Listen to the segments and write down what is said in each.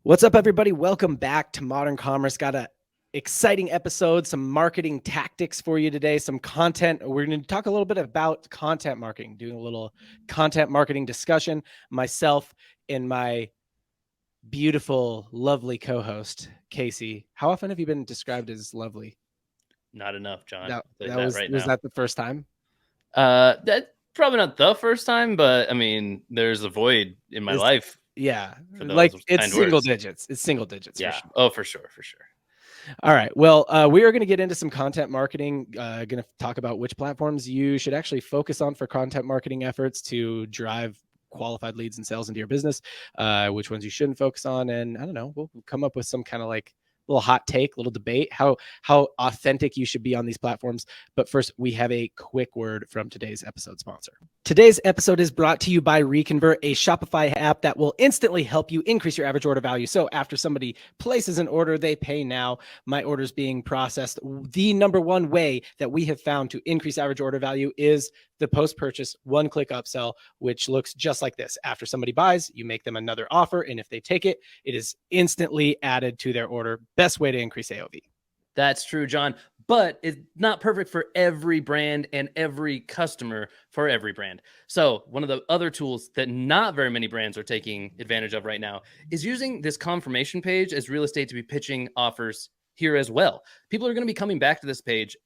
What's up, everybody? Welcome back to Modern Commerce. Got a exciting episode, some marketing tactics for you today, some content. We're going to talk a little bit about content marketing, doing a little content marketing discussion. Myself and my beautiful, lovely co-host, Casey. How often have you been described as lovely? Not enough, John. That, I'll tell you that was right was now. that the first time? That's probably not the first time, but I mean, there's a void in my life Yeah, for like those it's kind single words. digits. It's single digits for Yeah. sure. Oh, for sure, for sure. All right. Well, we are going to get into some content marketing. Going to talk about which platforms you should actually focus on for content marketing efforts to drive qualified leads and sales into your business. Which ones you shouldn't focus on, and I don't know. We'll come up with some kind of like little hot take, little debate, how authentic you should be on these platforms. But first, we have a quick word from today's episode sponsor. Today's episode is brought to you by Reconvert, a Shopify app that will instantly help you increase your average order value. So after somebody places an order, they pay now. My orders being processed. The number one way that we have found to increase average order value is the post-purchase one-click upsell, which looks just like this. After somebody buys, you make them another offer, and if they take it, it is instantly added to their order. Best way to increase AOV. That's true, John. But it's not perfect for every brand and every customer for every brand. So one of the other tools that not very many brands are taking advantage of right now is using this confirmation page as real estate to be pitching offers here as well. People are going to be coming back to this page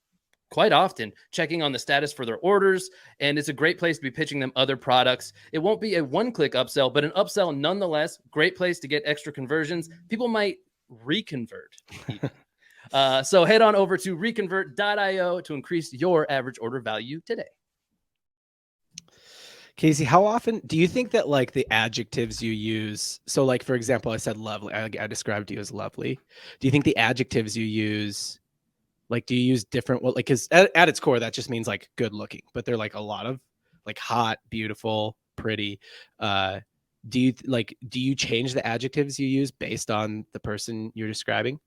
quite often, checking on the status for their orders, and it's a great place to be pitching them other products. It won't be a one-click upsell, but an upsell nonetheless. Great place to get extra conversions. People might reconvert even. So head on over to reconvert.io to increase your average order value today. Casey, how often do you think that like the adjectives you use, so like for example, I said lovely, I described you as lovely. Do you think the adjectives you use, like do you use different, well, like because at its core that just means like good looking, but they're like a lot of like hot, beautiful, pretty. Do you change the adjectives you use based on the person you're describing?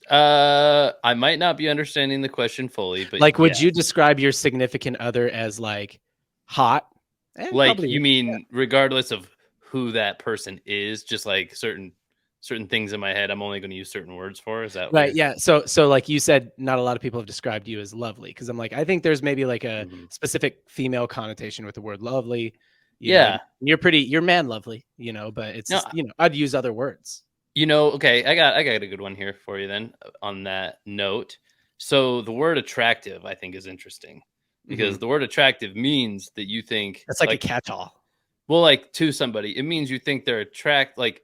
I might not be understanding the question fully, but Like, would yeah. you describe your significant other as like hot? Like Probably. you Yeah. mean regardless of who that person is, just like certain things in my head, I'm only going to use certain words for. Is that what Right. you're? Yeah. So like you said, not a lot of people have described you as lovely because I'm like, I think there's maybe like a Mhm. specific female connotation with the word lovely. Yeah. You're man lovely, but it's No, just, I'd use other words. okay, I got a good one here for you then on that note. So the word attractive, I think, is interesting Mm-hmm. because the word attractive means that you think That's like a like, catch-all. well, like to somebody, it means you think they're like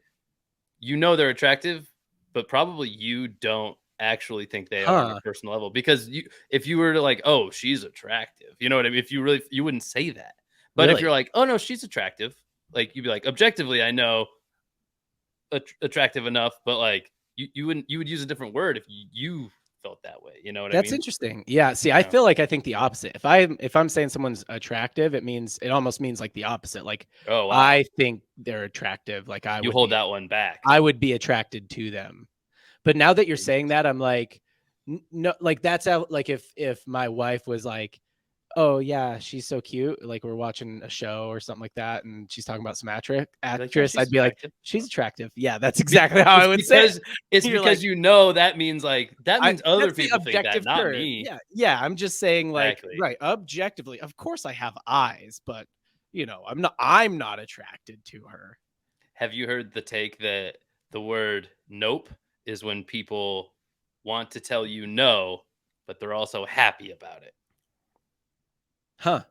they're attractive, but probably you don't actually think they are on a Huh. personal level because if you were to like, oh, she's attractive, you know what I mean? If you wouldn't say that. But if you're Really? like, oh no, she's attractive, like you'd be like, objectively, I know attractive enough, but like you would use a different word if you felt that way. You know what I That's mean? interesting. Yeah. See, I Yeah. feel like I think the opposite. If I'm saying someone's attractive, it almost means like the opposite. Like Oh wow, I think they're attractive. Like you hold that one back. I would be attracted to them. But now that you're saying that, Interesting. I'm like, no, like that's how, like if my wife was like, oh yeah, she's so cute, like we're watching a show or something like that, and she's talking about some You're like, yeah, actress, she's I'd be like, attractive. she's attractive. Yeah, that's exactly how I It's would say it. because You're like, that means other that's the people think that, objective not term. me. Yeah, yeah. I'm just saying, like, Exactly. right, objectively, of course I have eyes, but I'm not attracted to her. Have you heard the take that the word nope is when people want to tell you no, but they're also happy about it? Huh.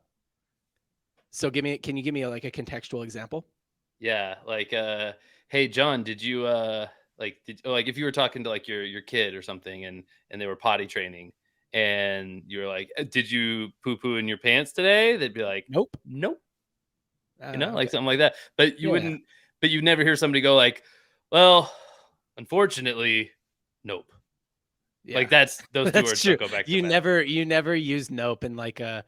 So can you give me like a contextual example? Yeah, like hey John, did you like if you were talking to like your kid or something and they were potty training and you're like, "Did you poo poo in your pants today?" They'd be like, Nope. "Nope." Like Okay. something like that. But Yeah. you never hear somebody go like, "Well, unfortunately, nope." Like Yeah. those two That's words true. don't go back to You back. never use nope in like a,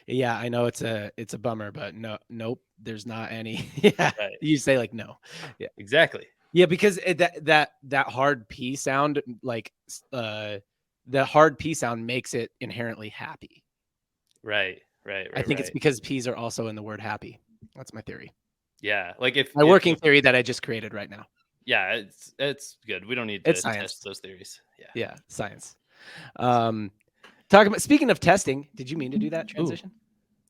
yeah, I know it's a bummer, but no, nope, there's not any. Yeah. Right. You say like no. Yeah. Exactly. Yeah, because that hard P sound, like the hard P sound makes it inherently happy. Right. Right. I Right. think it's Right. because P's are also in the word happy. That's my theory. Yeah. Like if My if working a theory that I just created right now. Yeah, it's good. We don't need It's to science. test those theories. Yeah. Yeah, science. Talking about speaking of testing, did you mean to do that Ooh, transition?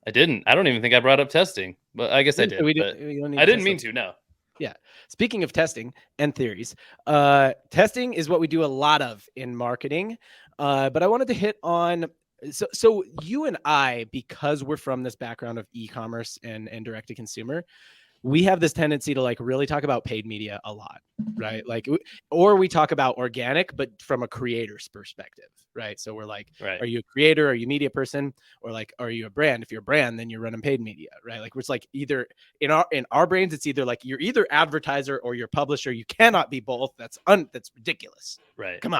I didn't. I don't even think I brought up testing, but I guess I Yeah, so did. we do. But We don't need I to didn't test mean those. to. No. Yeah. Speaking of testing and theories, testing is what we do a lot of in marketing. But I wanted to hit on so you and I, because we're from this background of e-commerce and direct to consumer, we have this tendency to like really talk about paid media a lot, right? Like, or we talk about organic, but from a creator's perspective, right? So we're like, Right. are you a creator? Are you a media person? Or like, are you a brand? If you're a brand, then you're running paid media, right? Like, it's like either in our brains, it's either like you're either advertiser or you're publisher. You cannot be both. That's ridiculous. Right. Come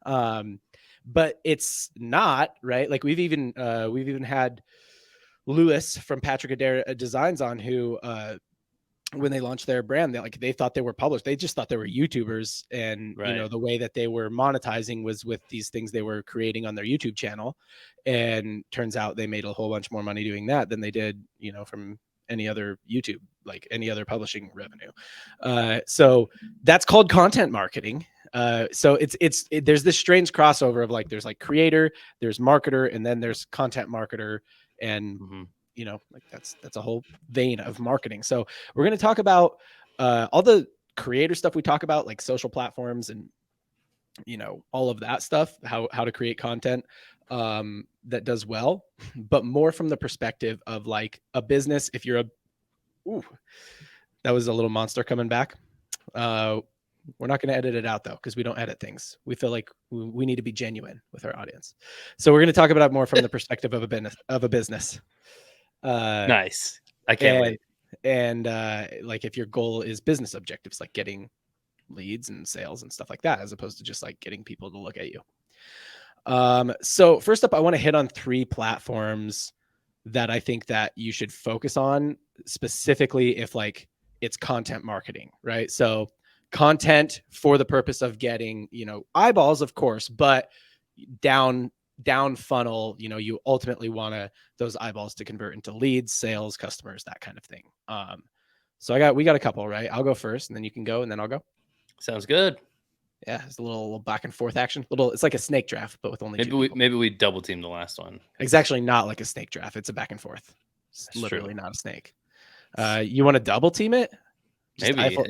on. But it's not, right? Like we've even had Lewis from Patrick Adair Designs on, who when they launched their brand, they thought they were published. They just thought they were YouTubers, and Right. the way that they were monetizing was with these things they were creating on their YouTube channel. And turns out they made a whole bunch more money doing that than they did, from any other YouTube, like any other publishing revenue. So that's called content marketing. So there's this strange crossover of like there's like creator, there's marketer, and then there's content marketer, and Mm-hmm. like that's a whole vein of marketing. So we're going to talk about all the creator stuff we talk about, like social platforms and all of that stuff, how to create content that does well, but more from the perspective of like a business. If you're ooh, that was a little monster coming back. We're not going to edit it out though, because we don't edit things. We feel like we need to be genuine with our audience. So we're going to talk about it more from the perspective of a business. Nice. I can't and wait. and like if your goal is business objectives, like getting leads and sales and stuff like that, as opposed to just like getting people to look at you. So first up, I want to hit on 3 platforms that I think that you should focus on, specifically if like it's content marketing, right? So content for the purpose of getting, eyeballs, of course, but down funnel, you ultimately want those eyeballs to convert into leads, sales, customers, that kind of thing. So we got a couple, right? I'll go first and then you can go and then I'll go. Sounds good. Yeah, it's a little back and forth action. It's like a snake draft, but with only 2 people. Maybe we double team the last one. It's actually not like a snake draft. It's a back and forth. It's literally not a snake. You want to double team it? Just Maybe Eiffel,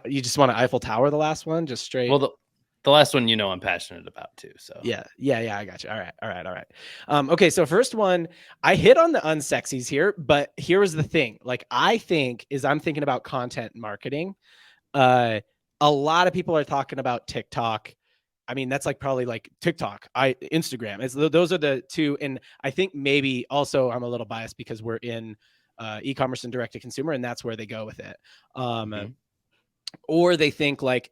you just want to Eiffel Tower the last one, just straight. Well, the last one, I'm passionate about too. So yeah, I got you. All right. Okay, so first one, I hit on the unsexies here, but here was the thing. Like I'm thinking about content marketing. A lot of people are talking about TikTok. I mean, that's like probably like TikTok, Instagram. Those are the 2. And I think maybe also I'm a little biased because we're in e-commerce and direct to consumer, and that's where they go with it. Or they think like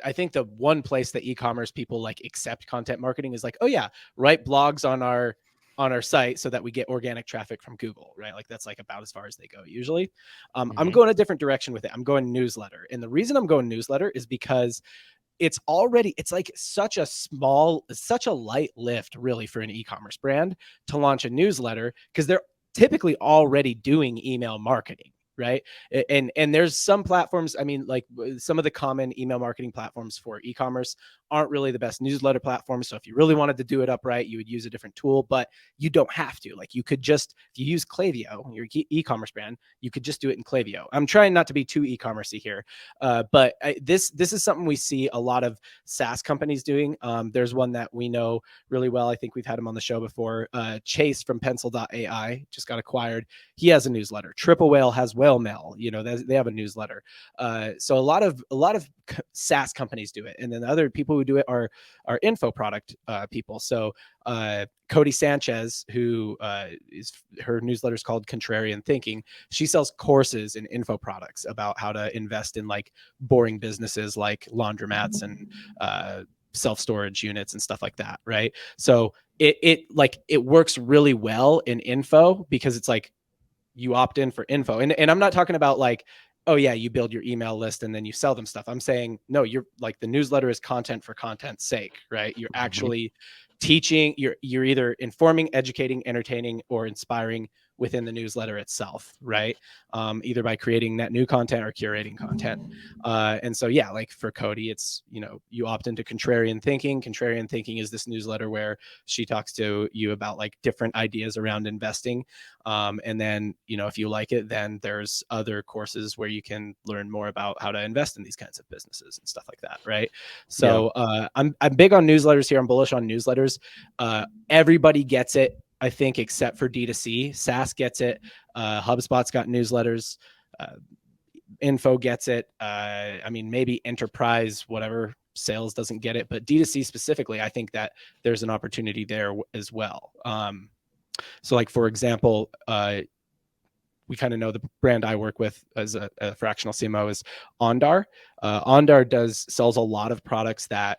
I think the one place that e-commerce people like accept content marketing is like, oh yeah, write blogs on our site so that we get organic traffic from Google, right? Like that's like about as far as they go usually. I'm going a different direction with it. I'm going newsletter. And the reason I'm going newsletter is because it's like such a light lift really for an e-commerce brand to launch a newsletter, because they're typically already doing email marketing, right? And there's some platforms, I mean, like some of the common email marketing platforms for e-commerce aren't really the best newsletter platforms. So if you really wanted to do it upright, you would use a different tool, but you don't have to. Like you could just, if you use Klaviyo, your e-commerce brand, you could just do it in Klaviyo. I'm trying not to be too e-commercey here, but this is something we see a lot of SaaS companies doing. There's one that we know really well. I think we've had him on the show before. Chase from Pencil.ai just got acquired. He has a newsletter. Triple Whale has Whale Mail. They have a newsletter. So a lot of SaaS companies do it, and then the other people who do it are info product people. So Cody Sanchez, who her newsletter is called Contrarian Thinking. She sells courses and info products about how to invest in like boring businesses like laundromats and self-storage units and stuff like that, right? So it works really well in info because it's like you opt in for info. And I'm not talking about like, oh yeah, you build your email list and then you sell them stuff. I'm saying, no, you're like, the newsletter is content for content's sake, right? You're actually teaching, you're either informing, educating, entertaining, or inspiring within the newsletter itself, right? Either by creating net new content or curating content. And so, yeah, like for Cody, it's, you opt into Contrarian Thinking. Contrarian Thinking is this newsletter where she talks to you about like different ideas around investing. And then, if you like it, then there's other courses where you can learn more about how to invest in these kinds of businesses and stuff like that, right? So I'm big on newsletters here. I'm bullish on newsletters. Everybody gets it, I think, except for D2C. SaaS gets it. HubSpot's got newsletters. Info gets it. I mean, maybe enterprise, whatever, sales doesn't get it, but D2C specifically, I think that there's an opportunity there as well. So like, for example, we kind of know the brand I work with as a fractional CMO is Ondar. Ondar sells a lot of products that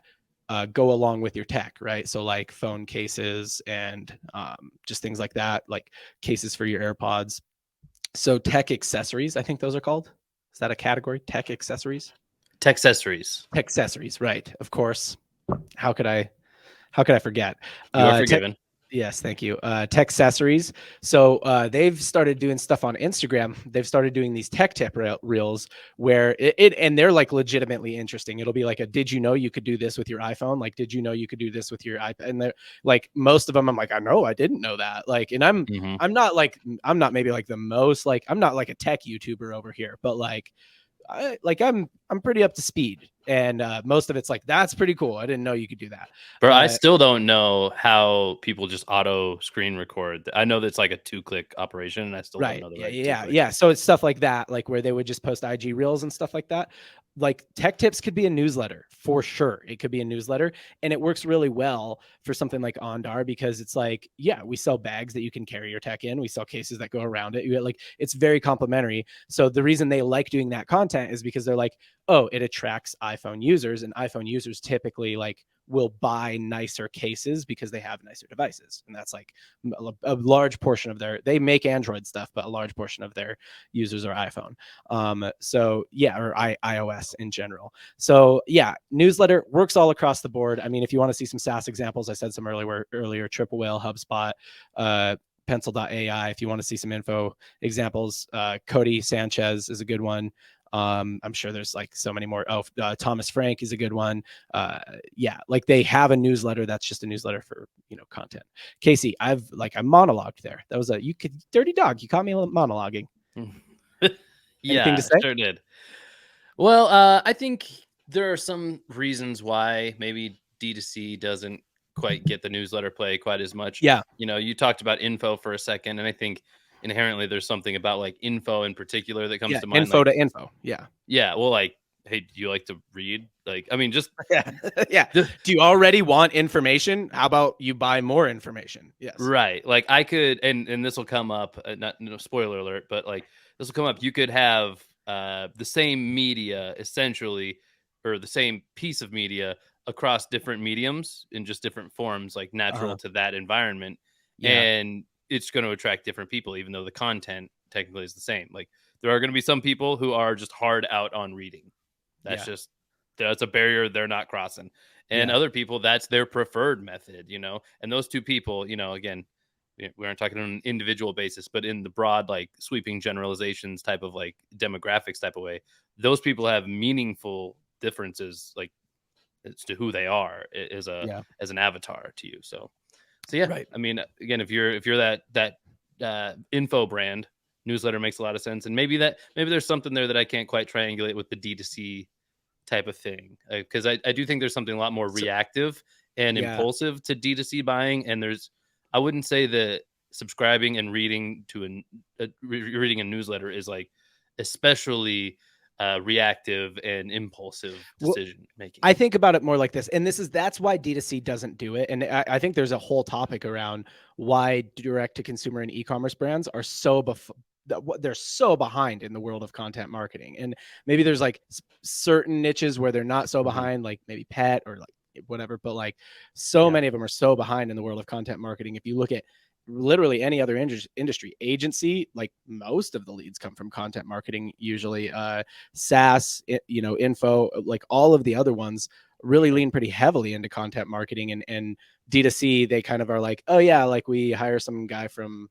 go along with your tech, right? So like phone cases and just things like that, like cases for your AirPods. So tech accessories, I think those are called. Is that a category? Tech accessories? Tech accessories. Tech accessories, right? Of course. How could I forget? You are forgiven. Yes, thank you. Tech accessories. So they've started doing stuff on Instagram. They've started doing these tech tip reels where and they're like legitimately interesting. It'll be like did you know you could do this with your iPhone? Like, did you know you could do this with your iPad? And they're like, most of them, I'm like, I know, I didn't know that. Like, and I'm not maybe like the most, like, I'm not like a tech YouTuber over here, but like, I'm pretty up to speed, and most of it's like, that's pretty cool. I didn't know you could do that. Bro, I still don't know how people just auto screen record. I know that's like a 2-click operation, and I still don't know the right. Yeah. So it's stuff like that, like where they would just post IG reels and stuff like that. Like tech tips could be a newsletter for sure. It could be a newsletter, and it works really well for something like Ondar because it's like, yeah, we sell bags that you can carry your tech in. We sell cases that go around it. Like, it's very complimentary. So the reason they like doing that content is because they're like, oh, it attracts iPhone users, and iPhone users typically like will buy nicer cases because they have nicer devices. And that's like a large portion of they make Android stuff, but a large portion of their users are iPhone. So yeah, or iOS in general. So yeah, newsletter works all across the board. I mean, if you want to see some SaaS examples, I said some earlier, Triple Whale, HubSpot, Pencil.ai. If you want to see some info examples, Cody Sanchez is a good one. I'm sure there's like so many more. Thomas Frank is a good one. Yeah, like they have a newsletter that's just a newsletter for, content. Casey, I monologued there. That was dirty dog. You caught me monologuing. Yeah, anything to say? Sure did. Well, I think there are some reasons why maybe D2C doesn't quite get the newsletter play quite as much. Yeah. You talked about info for a second, and I think inherently there's something about like info in particular that comes to mind. Info to info. Yeah. Yeah. Well, like, hey, do you like to read? Like, I mean, just yeah. Do you already want information? How about you buy more information? Yes. Right. Like I could, and this will come up. Not spoiler alert, but like this will come up. You could have the same media essentially, or the same piece of media across different mediums in just different forms, like natural to that environment, and it's going to attract different people, even though the content technically is the same. Like there are going to be some people who are just hard out on reading. That's a barrier they're not crossing. And other people, that's their preferred method, and those two people, again, we aren't talking on an individual basis, but in the broad, like sweeping generalizations type of like demographics type of way, those people have meaningful differences, like as to who they are as an avatar to you. So yeah, right. I mean, again, if you're that info brand, newsletter makes a lot of sense. And maybe there's something there that I can't quite triangulate with the D2C type of thing, because I do think there's something a lot more reactive and impulsive to D2C buying. And I wouldn't say that subscribing and reading to reading a newsletter is like especially reactive and impulsive decision making. I think about it more like this, and that's why D2C doesn't do it. And I think there's a whole topic around why direct to consumer and e-commerce brands are they're so behind in the world of content marketing. And maybe there's like certain niches where they're not so behind, like maybe pet or like whatever, but like many of them are so behind in the world of content marketing. If you look at literally any other industry, agency, like most of the leads come from content marketing, usually. SaaS, info, like all of the other ones really lean pretty heavily into content marketing. And D2C, they kind of are like, oh yeah, like we hire some guy from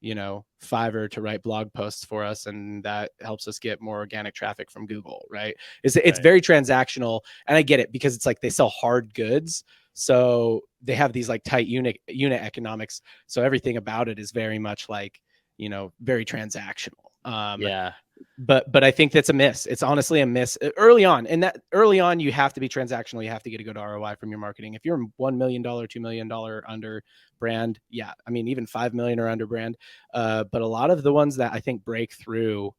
Fiverr to write blog posts for us, and that helps us get more organic traffic from Google, right? It's very transactional, and I get it because it's like they sell hard goods, so they have these like tight unit economics, so everything about it is very much like very transactional. Yeah. But I think that's a miss. It's honestly a miss early on. And that early on, you have to be transactional. You have to get a good ROI from your marketing. If you're $1 million, $2 million under brand, yeah, I mean, even 5 million or under brand. But a lot of the ones that I think break through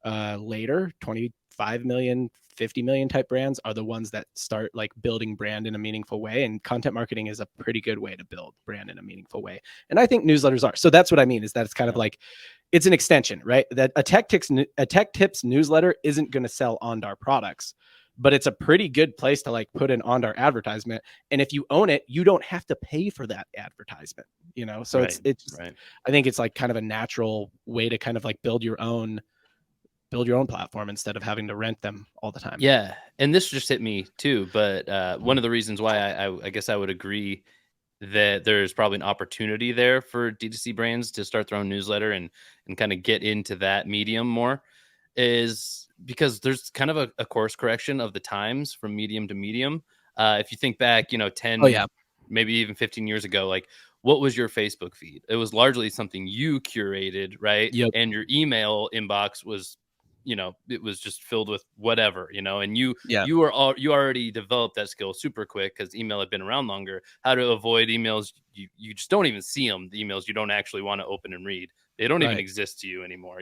later, 25 million, 50 million type brands are the ones that start like building brand in a meaningful way. And content marketing is a pretty good way to build brand in a meaningful way. And I think newsletters are. So that's what I mean, is that it's kind of like, it's an extension, right? That a tech tips newsletter isn't going to sell Ondar products, but it's a pretty good place to like put an Ondar advertisement. And if you own it, you don't have to pay for that advertisement, So Right. it's just, I think it's like kind of a natural way to kind of like build your own platform instead of having to rent them all the time. Yeah. And this just hit me too. But one of the reasons why I guess I would agree that there's probably an opportunity there for D2C brands to start their own newsletter and kind of get into that medium more is because there's kind of a course correction of the times from medium to medium. If you think back, 10, maybe even 15 years ago, like what was your Facebook feed? It was largely something you curated, right? Yep. And your email inbox was, it was just filled with whatever, and you already developed that skill super quick because email had been around longer, how to avoid emails. You just don't even see them. The emails you don't actually want to open and read. They don't even exist to you anymore.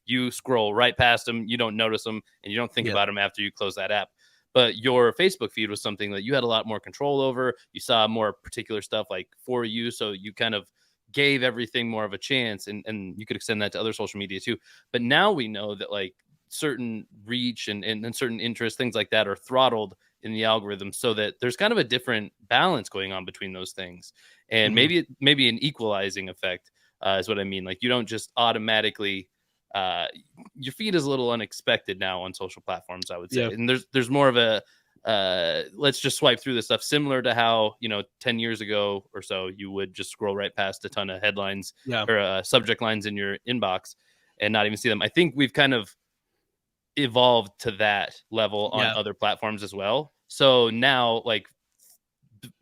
You scroll right past them. You don't notice them and you don't think about them after you close that app. But your Facebook feed was something that you had a lot more control over. You saw more particular stuff like for you. So you kind of gave everything more of a chance, and you could extend that to other social media too. But now we know that like certain reach and certain interests, things like that, are throttled in the algorithm so that there's kind of a different balance going on between those things. And maybe an equalizing effect is what I mean. Like you don't just automatically your feed is a little unexpected now on social platforms, I would say. And there's more of a let's just swipe through this stuff, similar to how 10 years ago or so you would just scroll right past a ton of headlines or subject lines in your inbox and not even see them. I think we've kind of evolved to that level on other platforms as well. So now, like,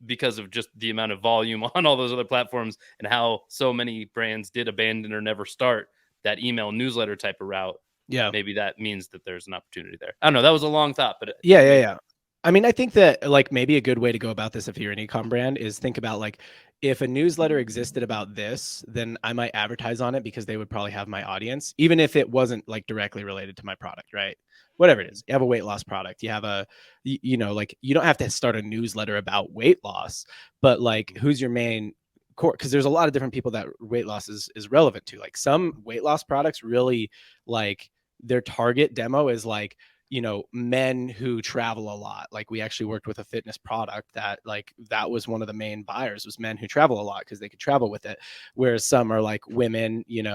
because of just the amount of volume on all those other platforms and how so many brands did abandon or never start that email newsletter type of route, maybe that means that there's an opportunity there. I don't know. That was a long thought, but yeah. I mean, I think that like maybe a good way to go about this if you're an e-com brand is think about like, if a newsletter existed about this, then I might advertise on it because they would probably have my audience, even if it wasn't like directly related to my product, right? Whatever it is, you have a weight loss product, you have like you don't have to start a newsletter about weight loss, but like who's your main core? Because there's a lot of different people that weight loss is relevant to. Like some weight loss products really like their target demo is like, men who travel a lot. Like we actually worked with a fitness product that like that was one of the main buyers was men who travel a lot because they could travel with it. Whereas some are like women, in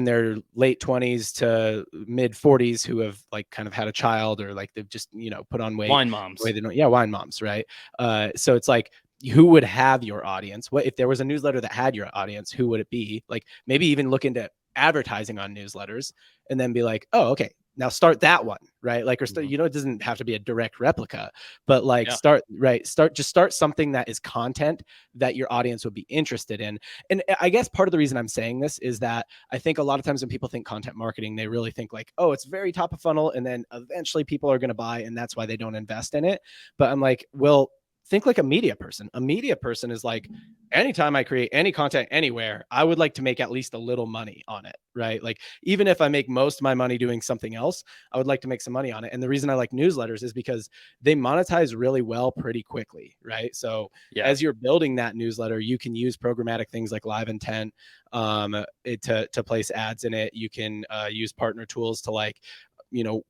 their late 20s to mid 40s who have like kind of had a child or like they've just, put on weight. Wine moms. Wine moms, right? So it's like, who would have your audience? What if there was a newsletter that had your audience? Who would it be? Like maybe even look into advertising on newsletters and then be like, oh, okay, now start that one, right? Like, or it doesn't have to be a direct replica, but like start something that is content that your audience would be interested in. And I guess part of the reason I'm saying this is that I think a lot of times when people think content marketing, they really think like, oh, it's very top of funnel. And then eventually people are going to buy and that's why they don't invest in it. But I'm like, well, think like a media person. A media person is like, anytime I create any content anywhere, I would like to make at least a little money on it, right? Like even if I make most of my money doing something else, I would like to make some money on it. And the reason I like newsletters is because they monetize really well pretty quickly, right? So as you're building that newsletter, you can use programmatic things like live intent to place ads in it. You can use partner tools to like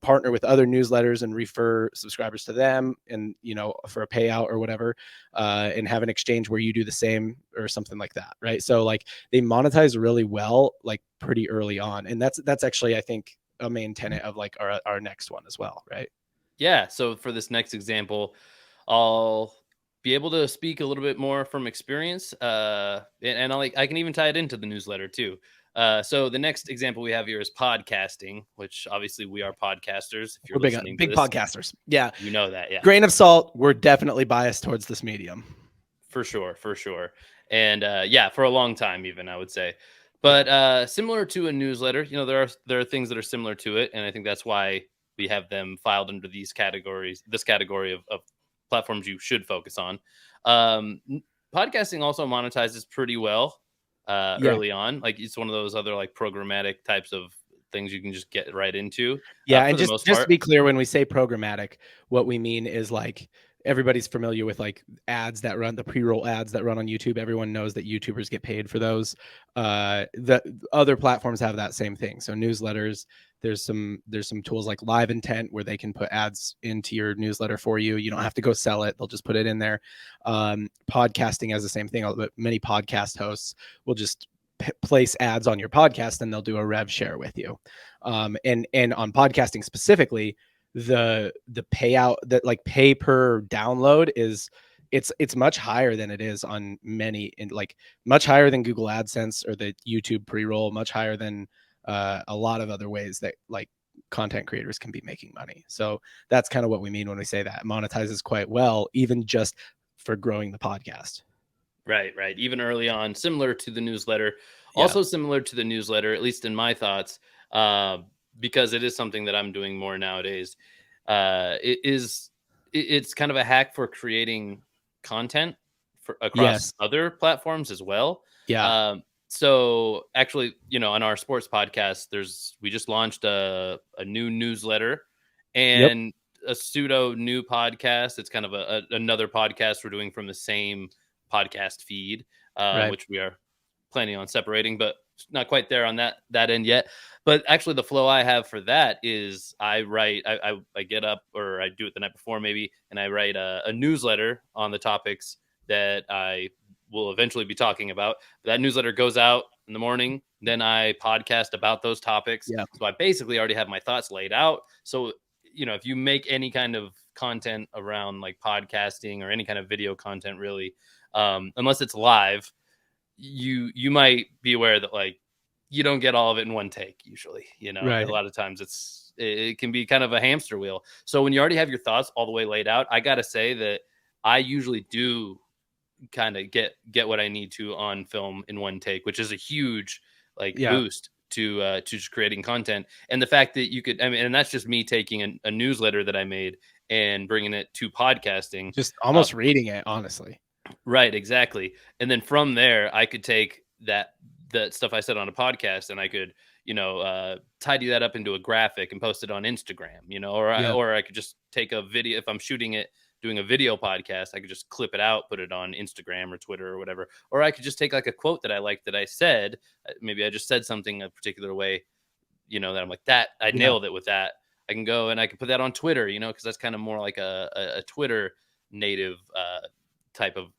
partner with other newsletters and refer subscribers to them and, for a payout or whatever, and have an exchange where you do the same or something like that. Right. So like they monetize really well, like pretty early on. And that's actually, I think, a main tenet of like our next one as well. Right. Yeah. So for this next example, I'll be able to speak a little bit more from experience. And I can even tie it into the newsletter too. So the next example we have here is podcasting, which obviously we are podcasters. If you're We're listening to big this, podcasters. Yeah. you know that. Yeah, Grain of salt. We're definitely biased towards this medium. for sure. For sure. And yeah, for a long time, even I would say. Yeah. But similar to a newsletter, there are things that are similar to it. And I think that's why we have them filed under these categories, this category of platforms you should focus on. Podcasting also monetizes pretty well Yeah. early on. Like it's one of those other like programmatic types of things you can just get right into Yeah, for and the just most just to part. be clear, when we say programmatic, what we mean is like everybody's familiar with like ads that run the pre-roll ads that run on YouTube. Everyone knows that YouTubers get paid for those. The other platforms have that same thing. So newsletters, there's some tools like Live Intent where they can put ads into your newsletter for you. You don't have to go sell it; they'll just put it in there. Podcasting has the same thing, but many podcast hosts will just place ads on your podcast and they'll do a rev share with you. And on podcasting specifically, the payout, that like pay per download, is it's much higher than it is on many, and like much higher than Google AdSense or the YouTube pre-roll, much higher than a lot of other ways that like content creators can be making money. So that's kind of what we mean when we say that it monetizes quite well, even just for growing the podcast. Right, right. Even early on, similar to the newsletter, Yeah. also similar to the newsletter, at least in my thoughts, uh, because it is something that I'm doing more nowadays. It's kind of a hack for creating content for across Yes. other platforms as well. Yeah. So actually, on our sports podcast, we just launched a new newsletter Yep. and a pseudo new podcast. It's kind of another podcast we're doing from the same podcast feed, Right. which we are planning on separating, but not quite there on that end yet. But actually, the flow I have for that is I get up, or I do it the night before maybe, and I write a newsletter on the topics that I will eventually be talking about. That newsletter goes out in the morning, then I podcast about those topics. Yeah. So I basically already have my thoughts laid out. So if you make any kind of content around like podcasting or any kind of video content, really, unless it's live, you might be aware that like you don't get all of it in one take. Usually, a Right. lot of times it can be kind of a hamster wheel. So when you already have your thoughts all the way laid out, I gotta say that I usually do kind of get what I need to on film in one take, which is a huge like Yeah. boost to just creating content. And the fact that you could, I mean, and that's just me taking a newsletter that I made and bringing it to podcasting. Just almost reading it, honestly. Right, exactly. And then from there, I could take that stuff I said on a podcast, and I could, tidy that up into a graphic and post it on Instagram, Yeah. or I could just take a video if I'm shooting it, doing a video podcast. I could just clip it out, put it on Instagram or Twitter or whatever. Or I could just take like a quote that I liked that I said. Maybe I just said something a particular way, that I'm like that. I Yeah. nailed it with that. I can go and I can put that on Twitter, because that's kind of more like a Twitter native type of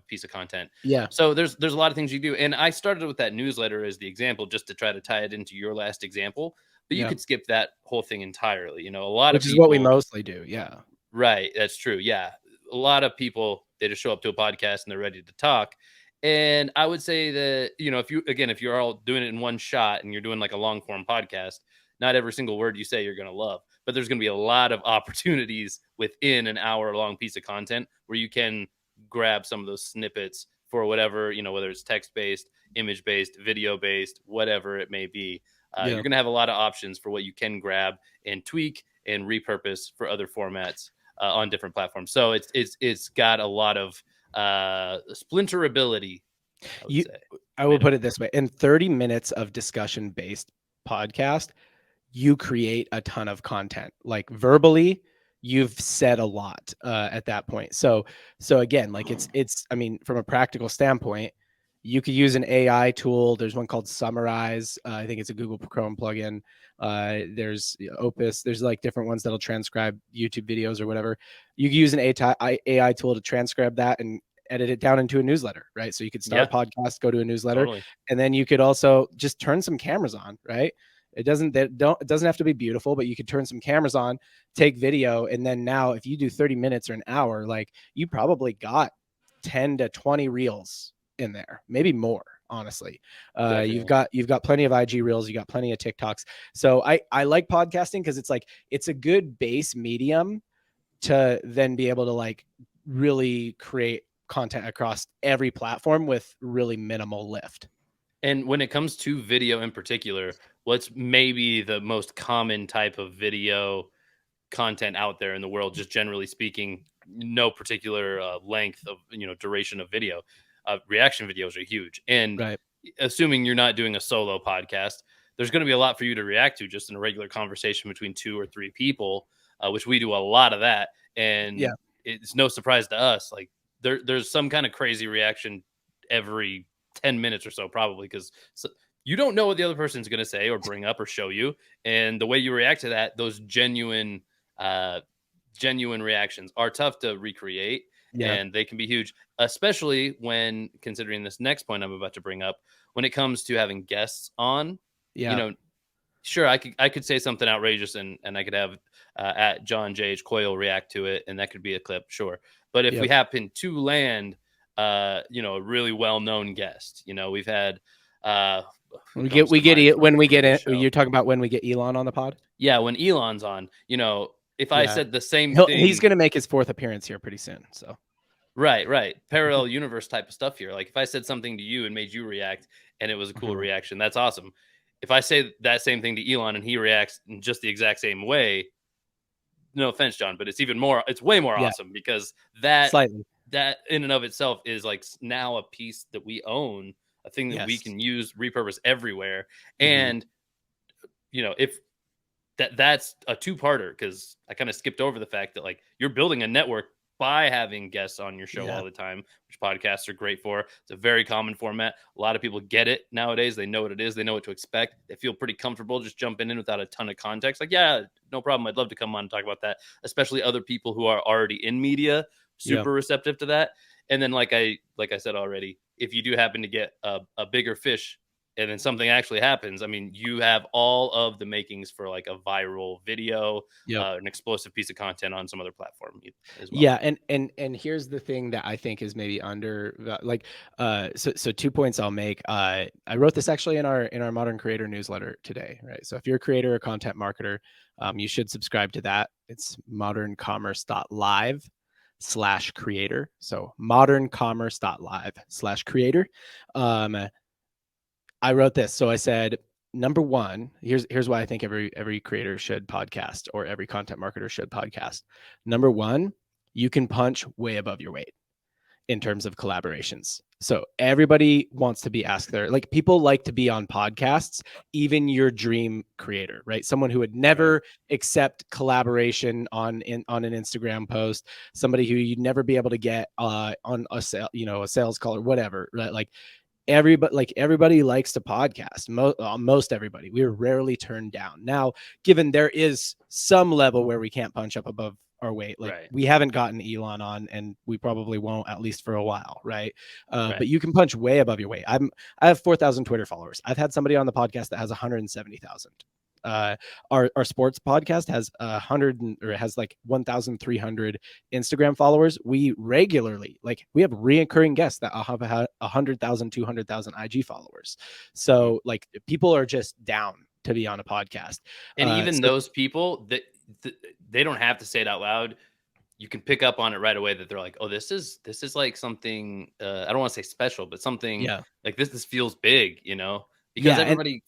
piece of content. Yeah. So there's a lot of things you do. And I started with that newsletter as the example just to try to tie it into your last example. But you Yeah. could skip that whole thing entirely. A lot of Which is what we people. mostly do. Yeah. Right. That's true. Yeah. A lot of people, they just show up to a podcast and they're ready to talk. And I would say that, if you're all doing it in one shot and you're doing like a long form podcast, not every single word you say you're going to love, but there's going to be a lot of opportunities within an hour long piece of content where you can grab some of those snippets for whatever, whether it's text based, image based, video based, whatever it may be. Yeah. You're going to have a lot of options for what you can grab and tweak and repurpose for other formats on different platforms. So it's got a lot of splinterability. I will put it this way: in 30 minutes of discussion based podcast, you create a ton of content. Like verbally, you've said a lot at that point. So again, like it's I mean, from a practical standpoint, you could use an AI tool. There's one called Summarize. I think it's a Google Chrome plugin. There's Opus. There's like different ones that'll transcribe YouTube videos or whatever. You can use an AI tool to transcribe that and edit it down into a newsletter, right? So you could start a podcast, go to a newsletter, Totally. and then you could also just turn some cameras on, right? It doesn't have to be beautiful, but you could turn some cameras on, take video, and then now if you do 30 minutes or an hour, like you probably got 10 to 20 reels in there, maybe more, honestly. You've got plenty of IG reels, you got plenty of TikToks. So I like podcasting because it's like it's a good base medium to then be able to like really create content across every platform with really minimal lift. And when it comes to video in particular, what's maybe the most common type of video content out there in the world, just generally speaking, no particular length of, duration of video, reaction videos are huge. And Right. assuming you're not doing a solo podcast, there's going to be a lot for you to react to just in a regular conversation between 2 or 3 people, which we do a lot of that. Yeah. And it's no surprise to us. Like there's some kind of crazy reaction every 10 minutes or so, probably, because you don't know what the other person's going to say or bring up or show you. And the way you react to that, those genuine reactions are tough to recreate, Yeah. and they can be huge, especially when considering this next point I'm about to bring up. When it comes to having guests on, Yeah. Sure, I could say something outrageous and I could have at John J.H. Coyle react to it, and that could be a clip, sure. But if we happen to land, a really well-known guest, we've had when we get it. You're talking about when we get Elon on the pod. Yeah, when Elon's on, if I said the same thing, he's going to make his 4th appearance here pretty soon. So right, parallel universe type of stuff here. Like if I said something to you and made you react, and it was a cool reaction, that's awesome. If I say that same thing to Elon and he reacts in just the exact same way, no offense, John, but it's way more awesome, because that in and of itself is like now a piece that we own, a thing that we can use, repurpose everywhere. And if that's a 2-parter, because I kind of skipped over the fact that like you're building a network by having guests on your show all the time, which podcasts are great for. It's a very common format. A lot of people get it nowadays. They know what it is. They know what to expect. They feel pretty comfortable just jumping in without a ton of context. Like, yeah, no problem. I'd love to come on and talk about that, especially other people who are already in media, super receptive to that. And then like I said already, if you do happen to get a bigger fish and then something actually happens, I mean, you have all of the makings for like a viral video, an explosive piece of content on some other platform as well. Yeah, and here's the thing that I think is maybe under so 2 points I'll make. I wrote this actually in our Modern Creator newsletter today, right? So if you're a creator or content marketer, you should subscribe to that. It's moderncommerce.live/creator. So moderncommerce.live/creator. I wrote this. So I said, number one, here's why I think every creator should podcast, or every content marketer should podcast. Number one, you can punch way above your weight in terms of collaborations. So everybody wants to be asked there. Like people like to be on podcasts, even your dream creator, right? Someone who would never accept collaboration on an Instagram post, somebody who you'd never be able to get on a sales call or whatever, right? Like everybody likes to podcast. Most everybody. We're rarely turned down. Now, given there is some level where we can't punch up above our weight, like we haven't gotten Elon on, and we probably won't, at least for a while, right? But you can punch way above your weight. I have 4,000 Twitter followers. I've had somebody on the podcast that has 170,000. Our sports podcast has 1,300 Instagram followers. We regularly, we have reoccurring guests that have 100,000, 200,000 IG followers. So like people are just down to be on a podcast. And even those people that they don't have to say it out loud. You can pick up on it right away that they're like, oh, this is like something, I don't want to say special, but something like this feels big, because everybody,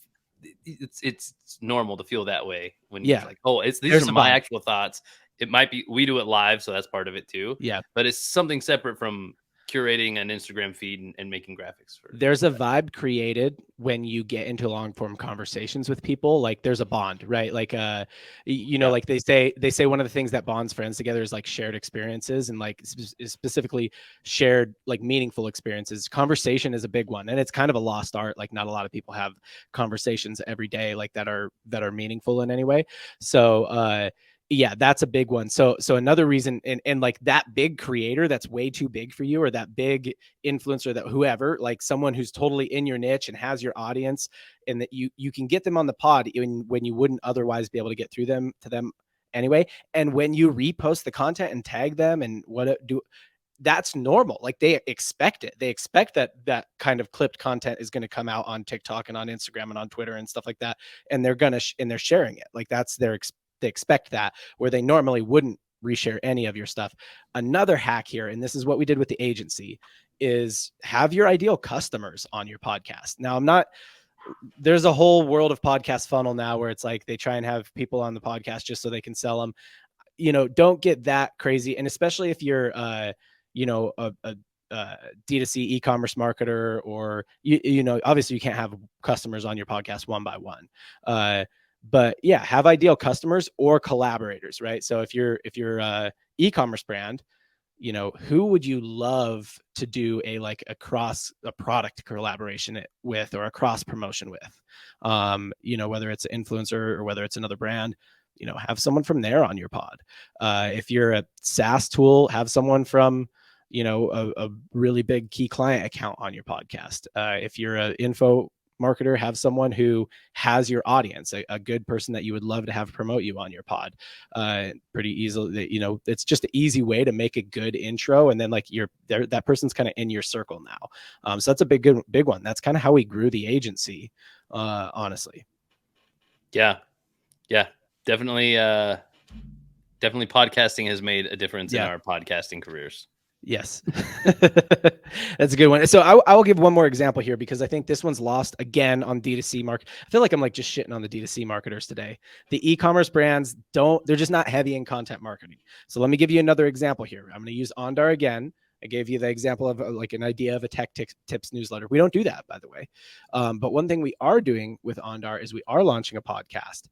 it's normal to feel that way when you're like, oh, these are my actual thoughts. It might be, we do it live, so that's part of it too. Yeah. But it's something separate from curating an Instagram feed and making graphics. There's a vibe created when you get into long form conversations with people. Like there's a bond, right? Like, like they say one of the things that bonds friends together is like shared experiences, and like specifically shared like meaningful experiences. Conversation is a big one, and it's kind of a lost art. Like not a lot of people have conversations every day like that are meaningful in any way. So, Yeah, that's a big one. So another reason, and like that big creator that's way too big for you, or that big influencer, that whoever, like someone who's totally in your niche and has your audience, and that you can get them on the pod when you wouldn't otherwise be able to get through them to them anyway. And when you repost the content and tag them and that's normal. Like they expect it. They expect that kind of clipped content is going to come out on TikTok and on Instagram and on Twitter and stuff like that, and they're sharing it. Like that's they expect that, where they normally wouldn't reshare any of your stuff. Another hack here, and this is what we did with the agency, is have your ideal customers on your podcast. Now, there's a whole world of podcast funnel now where it's like they try and have people on the podcast just so they can sell them. Don't get that crazy. And especially if you're, a D2C e-commerce marketer, or, obviously you can't have customers on your podcast one by one. But yeah, have ideal customers or collaborators, right? So if you're e-commerce brand, who would you love to do a product collaboration with, or a cross promotion with? Whether it's an influencer or whether it's another brand, have someone from there on your pod. If you're a SaaS tool, have someone from, a really big key client account on your podcast. If you're an info marketer, have someone who has your audience, a good person that you would love to have promote you on your pod. Pretty easily, it's just an easy way to make a good intro, and then like that person's kind of in your circle now. So that's a big one. That's kind of how we grew the agency, honestly. Yeah, definitely podcasting has made a difference in our podcasting careers. Yes. That's a good one. So I will give one more example here, because I think this one's lost again on D2C market. I feel like I'm like just shitting on the D2C marketers today. The e-commerce brands they're just not heavy in content marketing. So let me give you another example here. I'm going to use Ondar again. I gave you the example of like an idea of a tech tips newsletter. We don't do that, by the way. But one thing we are doing with Ondar is we are launching a podcast.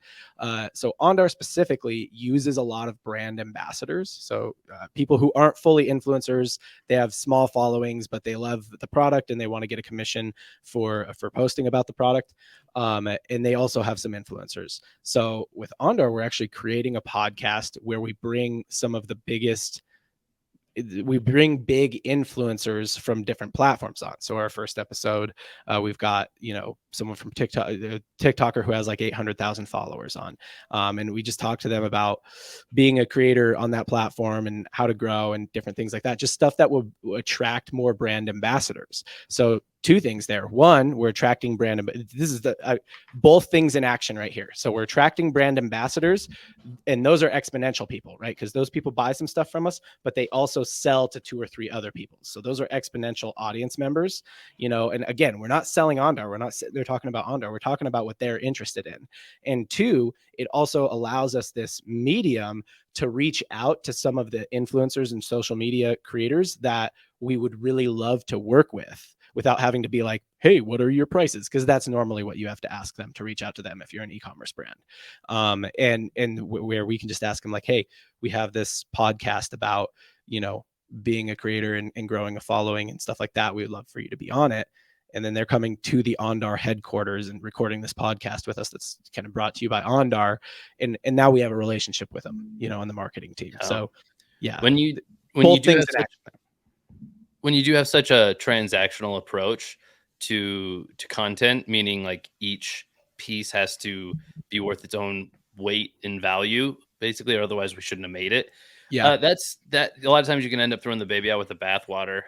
So Ondar specifically uses a lot of brand ambassadors. So people who aren't fully influencers, they have small followings, but they love the product and they want to get a commission for posting about the product. And they also have some influencers. So with Ondar, we're actually creating a podcast where we bring big influencers from different platforms on. So our first episode, we've got, someone from TikTok, a TikToker who has like 800,000 followers on. And we just talked to them about being a creator on that platform and how to grow and different things like that. Just stuff that will attract more brand ambassadors. So two things there. One, we're attracting this is both things in action right here. So we're attracting brand ambassadors, and those are exponential people, right? Because those people buy some stuff from us, but they also sell to 2 or 3 other people. So those are exponential audience members, and again, we're not selling Ondar. We're not sitting there talking about Ondar. We're talking about what they're interested in. And 2, it also allows us this medium to reach out to some of the influencers and social media creators that we would really love to work with, without having to be like, hey, what are your prices? Because that's normally what you have to ask them to reach out to them if you're an e-commerce brand. Where we can just ask them like, hey, we have this podcast about, being a creator and growing a following and stuff like that. We would love for you to be on it. And then they're coming to the Ondar headquarters and recording this podcast with us. That's kind of brought to you by Ondar. And now we have a relationship with them, on the marketing team. Oh. So yeah, when you do have such a transactional approach to content, meaning like each piece has to be worth its own weight in value, basically, or otherwise we shouldn't have made it. Yeah, that's a lot of times you can end up throwing the baby out with the bathwater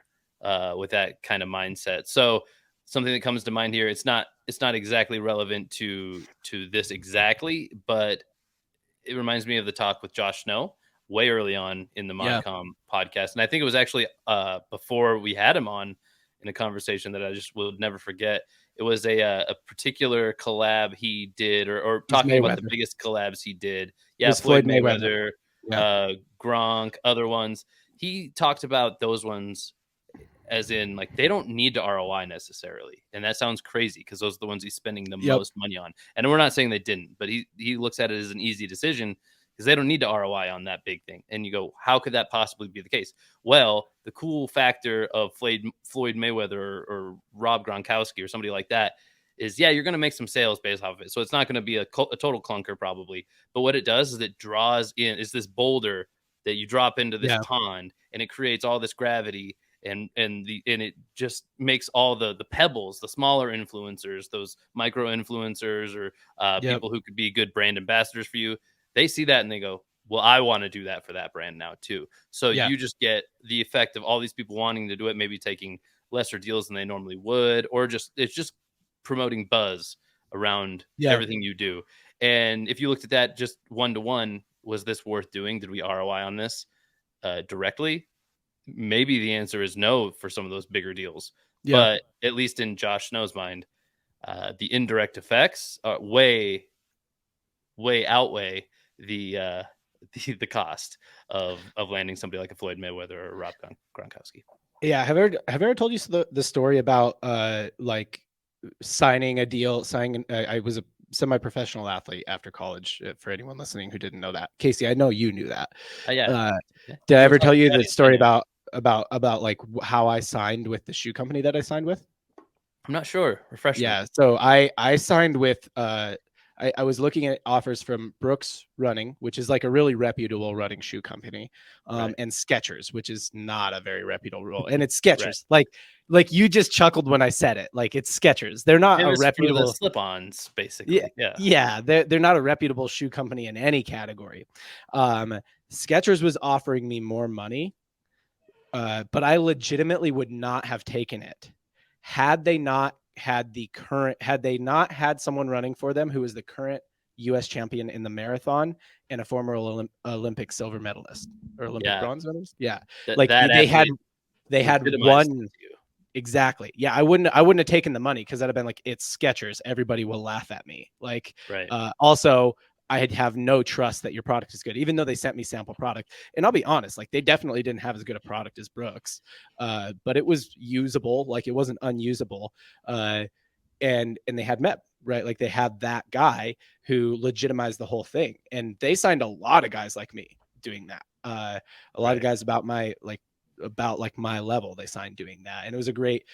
with that kind of mindset. So something that comes to mind here, it's not exactly relevant to this exactly, but it reminds me of the talk with Josh Snow way early on in the ModCom podcast. And I think it was actually before we had him on in a conversation that I just will never forget. It was a particular collab he did, or talking about the biggest collabs he did. Yeah, Floyd Mayweather, Gronk, other ones. He talked about those ones as in like they don't need to ROI necessarily. And that sounds crazy because those are the ones he's spending the most money on. And we're not saying they didn't, but he looks at it as an easy decision because they don't need to ROI on that big thing. And you go, how could that possibly be the case? Well, the cool factor of Floyd Mayweather or Rob Gronkowski or somebody like that is, yeah, you're going to make some sales based off of it. So it's not going to be a total clunker probably. But what it does is it draws in, is this boulder that you drop into this Yeah. pond, and it creates all this gravity, and it just makes all the pebbles, the smaller influencers, those micro influencers, or Yep. people who could be good brand ambassadors for you. They see that and they go, well, I want to do that for that brand now too. So Yeah. you just get the effect of all these people wanting to do it, maybe taking lesser deals than they normally would, or just it's just promoting buzz around Yeah. everything you do. And if you looked at that just one to one, was this worth doing? Did we ROI on this directly? Maybe the answer is no for some of those bigger deals. Yeah. But at least in Josh Snow's mind, the indirect effects are way outweigh the the cost of landing somebody like a Floyd Mayweather or Rob Gronkowski. Yeah. Have I ever told you the story about like signing a deal? I was a semi-professional athlete after college. For anyone listening who didn't know that, Casey, I know you knew that. Yeah. Did I We'll ever talk tell you about the it story anyway. about like how I signed with the shoe company that I signed with? I'm not sure. Refresh me. Yeah. So I signed with I was looking at offers from Brooks Running, which is like a really reputable running shoe company, Right. and Skechers, which is not a very reputable role. And it's Right. Skechers. Like you just chuckled when I said it. Like it's Skechers. They're not a Famous for the reputable. slip-ons, Yeah, basically. Yeah. yeah. They're not a reputable shoe company in any category. Skechers was offering me more money, but I legitimately would not have taken it had they not had someone running for them who is the current U.S. champion in the marathon and a former Olympic silver medalist or Olympic Yeah. bronze medalist. Yeah, like That athlete they had legitimized one. it to you. Exactly. Yeah, I wouldn't have taken the money because I'd have been like, it's Skechers. Everybody will laugh at me. Like, Right. also, I'd have no trust that your product is good, even though they sent me sample product. And I'll be honest, like they definitely didn't have as good a product as Brooks, but it was usable. Like it wasn't unusable. And they had Mep, right? Like they had that guy who legitimized the whole thing, and they signed a lot of guys like me doing that. A lot of Right. guys about my level they signed doing that, and it was a great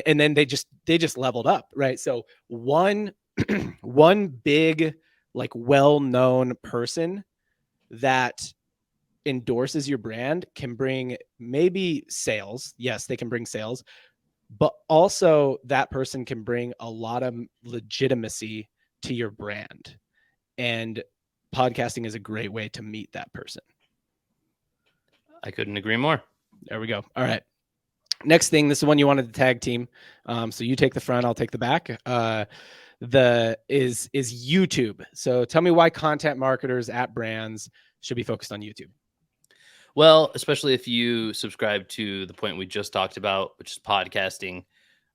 and then they just leveled up, right? So one one big like well-known person that endorses your brand can bring maybe sales. Yes, they can bring sales, but also that person can bring a lot of legitimacy to your brand, and podcasting is a great way to meet that person. I couldn't agree more. There we go. All right. Next thing, this is one you wanted to tag team. So you take the front, I'll take the back. Is YouTube. So tell me why content marketers at brands should be focused on YouTube. Well, especially if you subscribe to the point we just talked about, which is podcasting.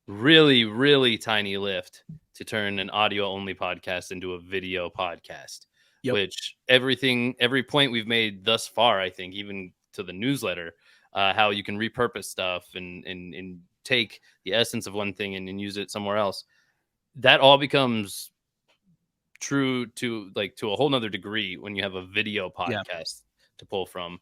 Really, really tiny lift to turn an audio only podcast into a video podcast. Yep. Which every point we've made thus far, I think, even to the newsletter, how you can repurpose stuff and take the essence of one thing and use it somewhere else. That all becomes true to a whole nother degree when you have a video podcast to pull from.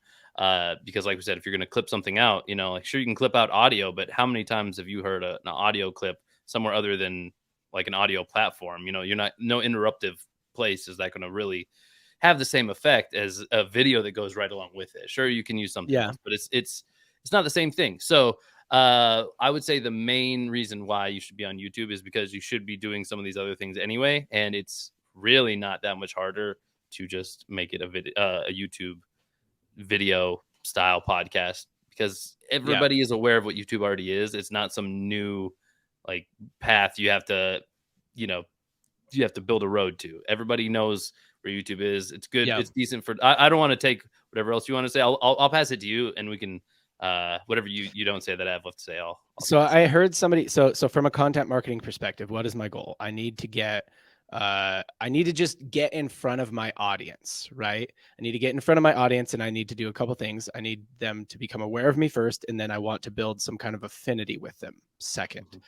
Because like we said, if you're going to clip something out, like sure you can clip out audio, but how many times have you heard an audio clip somewhere other than like an audio platform? You're not, no interruptive place is that going to really have the same effect as a video that goes right along with it. Sure, you can use something else, but it's not the same thing. So I would say the main reason why you should be on YouTube is because you should be doing some of these other things anyway, and it's really not that much harder to just make it a YouTube video style podcast, because everybody is aware of what YouTube already is. It's not some new like path you have to build a road to. Everybody knows where YouTube is. It's good. It's decent for. I don't want to take whatever else you want to say. I'll pass it to you, and we can whatever you don't say that I have left to say. I'll so I heard somebody. So from a content marketing perspective, what is my goal? I need to just get in front of my audience, right? I need to get in front of my audience, and I need to do a couple things. I need them to become aware of me first, and then I want to build some kind of affinity with them second.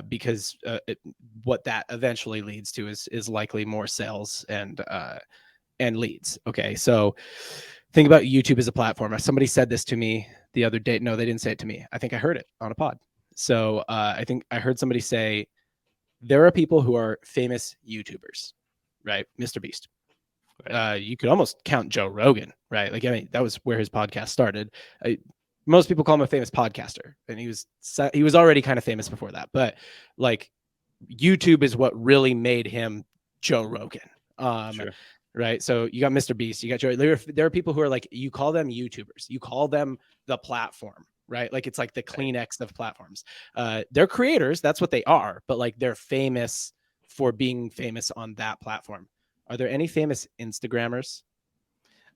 Because what that eventually leads to is likely more sales and leads. Okay, so think about YouTube as a platform. Somebody said this to me the other day. No, they didn't say it to me. I think I heard it on a pod. So I think I heard somebody say There are people who are famous YouTubers, right? Mr. Beast. Right. You could almost count Joe Rogan, right? Like, I mean, that was where his podcast started. Most people call him a famous podcaster, and he was already kind of famous before that. But like, YouTube is what really made him Joe Rogan. Sure. Right. So you got Mr. Beast, you got Joe. There are people who are like, you call them YouTubers, you call them the platform, right? Like, it's like the Right. Kleenex of platforms. They're creators, that's what they are, but like, they're famous for being famous on that platform. Are there any famous Instagrammers?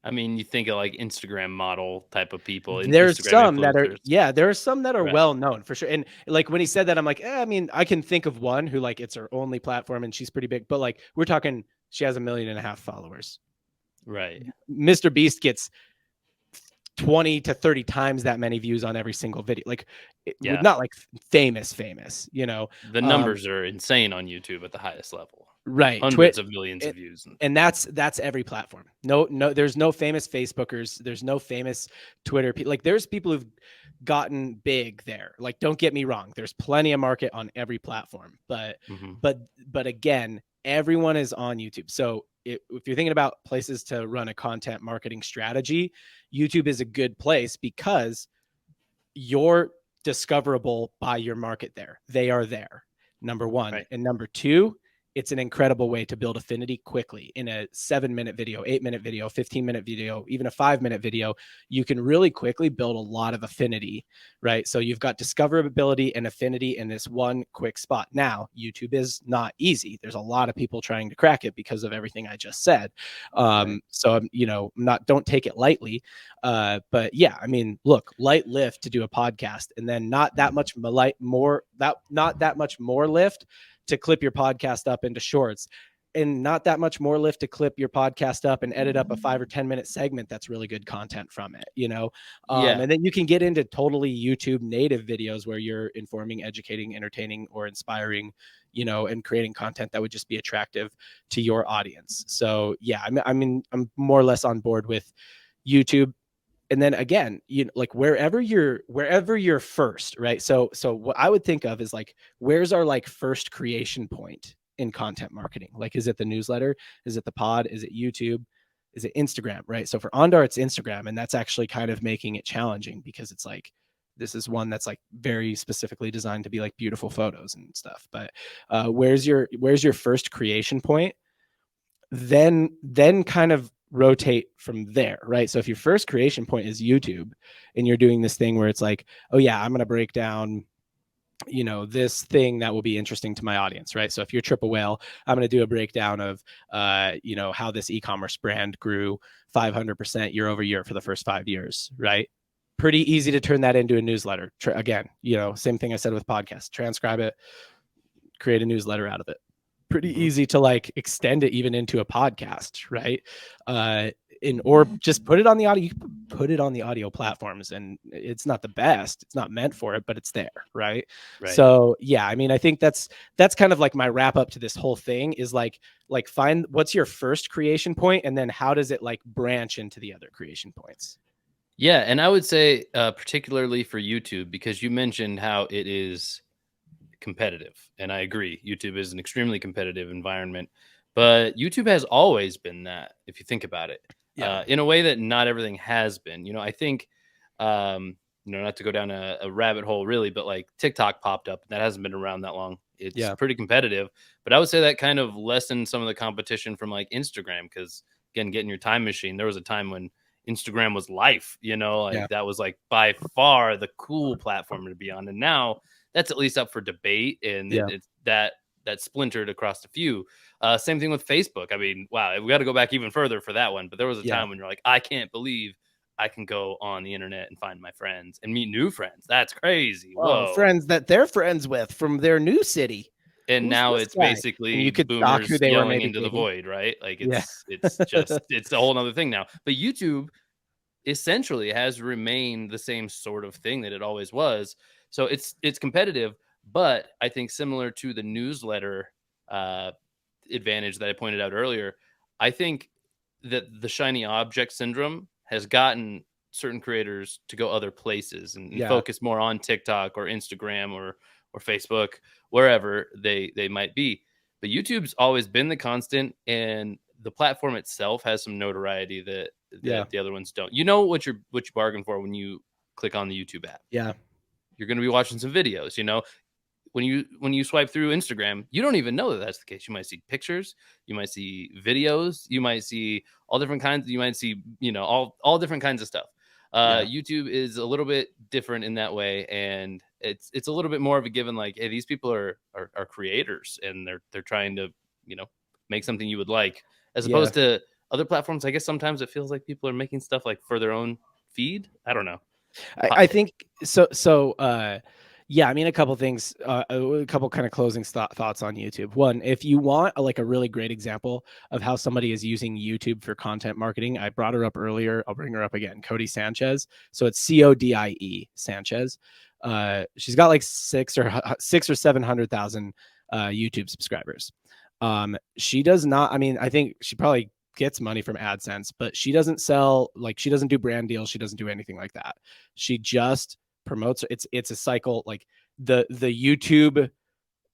I mean, you think of like Instagram model type of people and There's Instagram some that are, influencers. yeah, there are some that are Right. well known for sure. And like, when he said that, I'm like, I mean, I can think of one who, like, it's her only platform and she's pretty big, but like, we're talking, she has 1.5 million followers. Right. Mr. Beast gets 20 to 30 times that many views on every single video. Like, Yeah. not like famous, you know. The numbers are insane on YouTube at the highest level. Right. Hundreds of millions of views. And that's every platform. No, there's no famous Facebookers. There's no famous Twitter. Like, there's people who've gotten big there. Like, don't get me wrong. There's plenty of market on every platform, but again, everyone is on YouTube. So if you're thinking about places to run a content marketing strategy, YouTube is a good place because you're discoverable by your market there. They are there, number one. Right. And number two, it's an incredible way to build affinity quickly. In a 7-minute video, 8-minute video, 15-minute video, even a 5-minute video, you can really quickly build a lot of affinity, right? So you've got discoverability and affinity in this one quick spot. Now, YouTube is not easy. There's a lot of people trying to crack it because of everything I just said. Right. So, don't take it lightly. But yeah, I mean, look, light lift to do a podcast, and then not that much more lift to clip your podcast up into shorts, and not that much more lift to clip your podcast up and edit up a 5 or 10-minute segment that's really good content from it, Yeah. and then you can get into totally YouTube native videos where you're informing, educating, entertaining, or inspiring, and creating content that would just be attractive to your audience. So yeah, I'm more or less on board with YouTube. And then again, like, wherever you're first, right? So what I would think of is, like, where's our, like, first creation point in content marketing? Like, is it the newsletter? Is it the pod? Is it YouTube? Is it Instagram? Right. So for Ondar, it's Instagram, and that's actually kind of making it challenging because it's like, this is one that's like very specifically designed to be like beautiful photos and stuff. But where's your first creation point? Then kind of rotate from there, right? So if your first creation point is YouTube and you're doing this thing where it's like, oh yeah, I'm going to break down, this thing that will be interesting to my audience, right? So if you're Triple Whale, I'm going to do a breakdown of, how this e-commerce brand grew 500% year over year for the first 5 years, right? Pretty easy to turn that into a newsletter. Again, same thing I said with podcasts, transcribe it, create a newsletter out of it. Pretty easy to like extend it even into a podcast, right? Or just put it on the audio. You can put it on the audio platforms, and it's not the best. It's not meant for it, but it's there, right? Right. So yeah, I mean, I think that's kind of like my wrap up to this whole thing is like find what's your first creation point, and then how does it like branch into the other creation points? Yeah, and I would say particularly for YouTube, because you mentioned how it is competitive, and I agree. YouTube is an extremely competitive environment, but YouTube has always been that, if you think about it, in a way that not everything has been. I think, not to go down a rabbit hole really, but like TikTok popped up, and that hasn't been around that long. It's pretty competitive, but I would say that kind of lessened some of the competition from like Instagram, because again, getting your time machine, there was a time when Instagram was life, that was like by far the cool platform to be on, and now that's at least up for debate, and it's that splintered across a few. Same thing with Facebook. I mean, wow, we got to go back even further for that one. But there was a time when you're like, I can't believe I can go on the internet and find my friends and meet new friends. That's crazy. Whoa. Friends that they're friends with from their new city. And Who's now this it's guy? basically And you could stalk boomers who they were yelling maybe into the dating. void, right? Like it's just it's a whole other thing now. But YouTube essentially has remained the same sort of thing that it always was. So it's competitive, but I think similar to the newsletter advantage that I pointed out earlier, I think that the shiny object syndrome has gotten certain creators to go other places and focus more on TikTok or Instagram or Facebook wherever they might be. But YouTube's always been the constant, and the platform itself has some notoriety that the other ones don't. You know what you bargain for when you click on the YouTube app. Yeah. You're going to be watching some videos, when you swipe through Instagram, you don't even know that that's the case. You might see pictures, you might see videos, you might see all different kinds. You might see all different kinds of stuff. YouTube is a little bit different in that way, and it's a little bit more of a given. Like, hey, these people are creators, and they're trying to make something you would like, as opposed to other platforms. I guess sometimes it feels like people are making stuff like for their own feed. I don't know. I think so. Yeah, I mean, a couple things, a couple kind of closing thoughts on YouTube. One, if you want a really great example of how somebody is using YouTube for content marketing, I brought her up earlier. I'll bring her up again. Cody Sanchez. So it's CODIE Sanchez. She's got like 600,000 or 700,000 YouTube subscribers. She does not. I mean, I think she probably gets money from AdSense, but she doesn't sell, she doesn't do brand deals. She doesn't do anything like that. She just promotes. It's a cycle, like the YouTube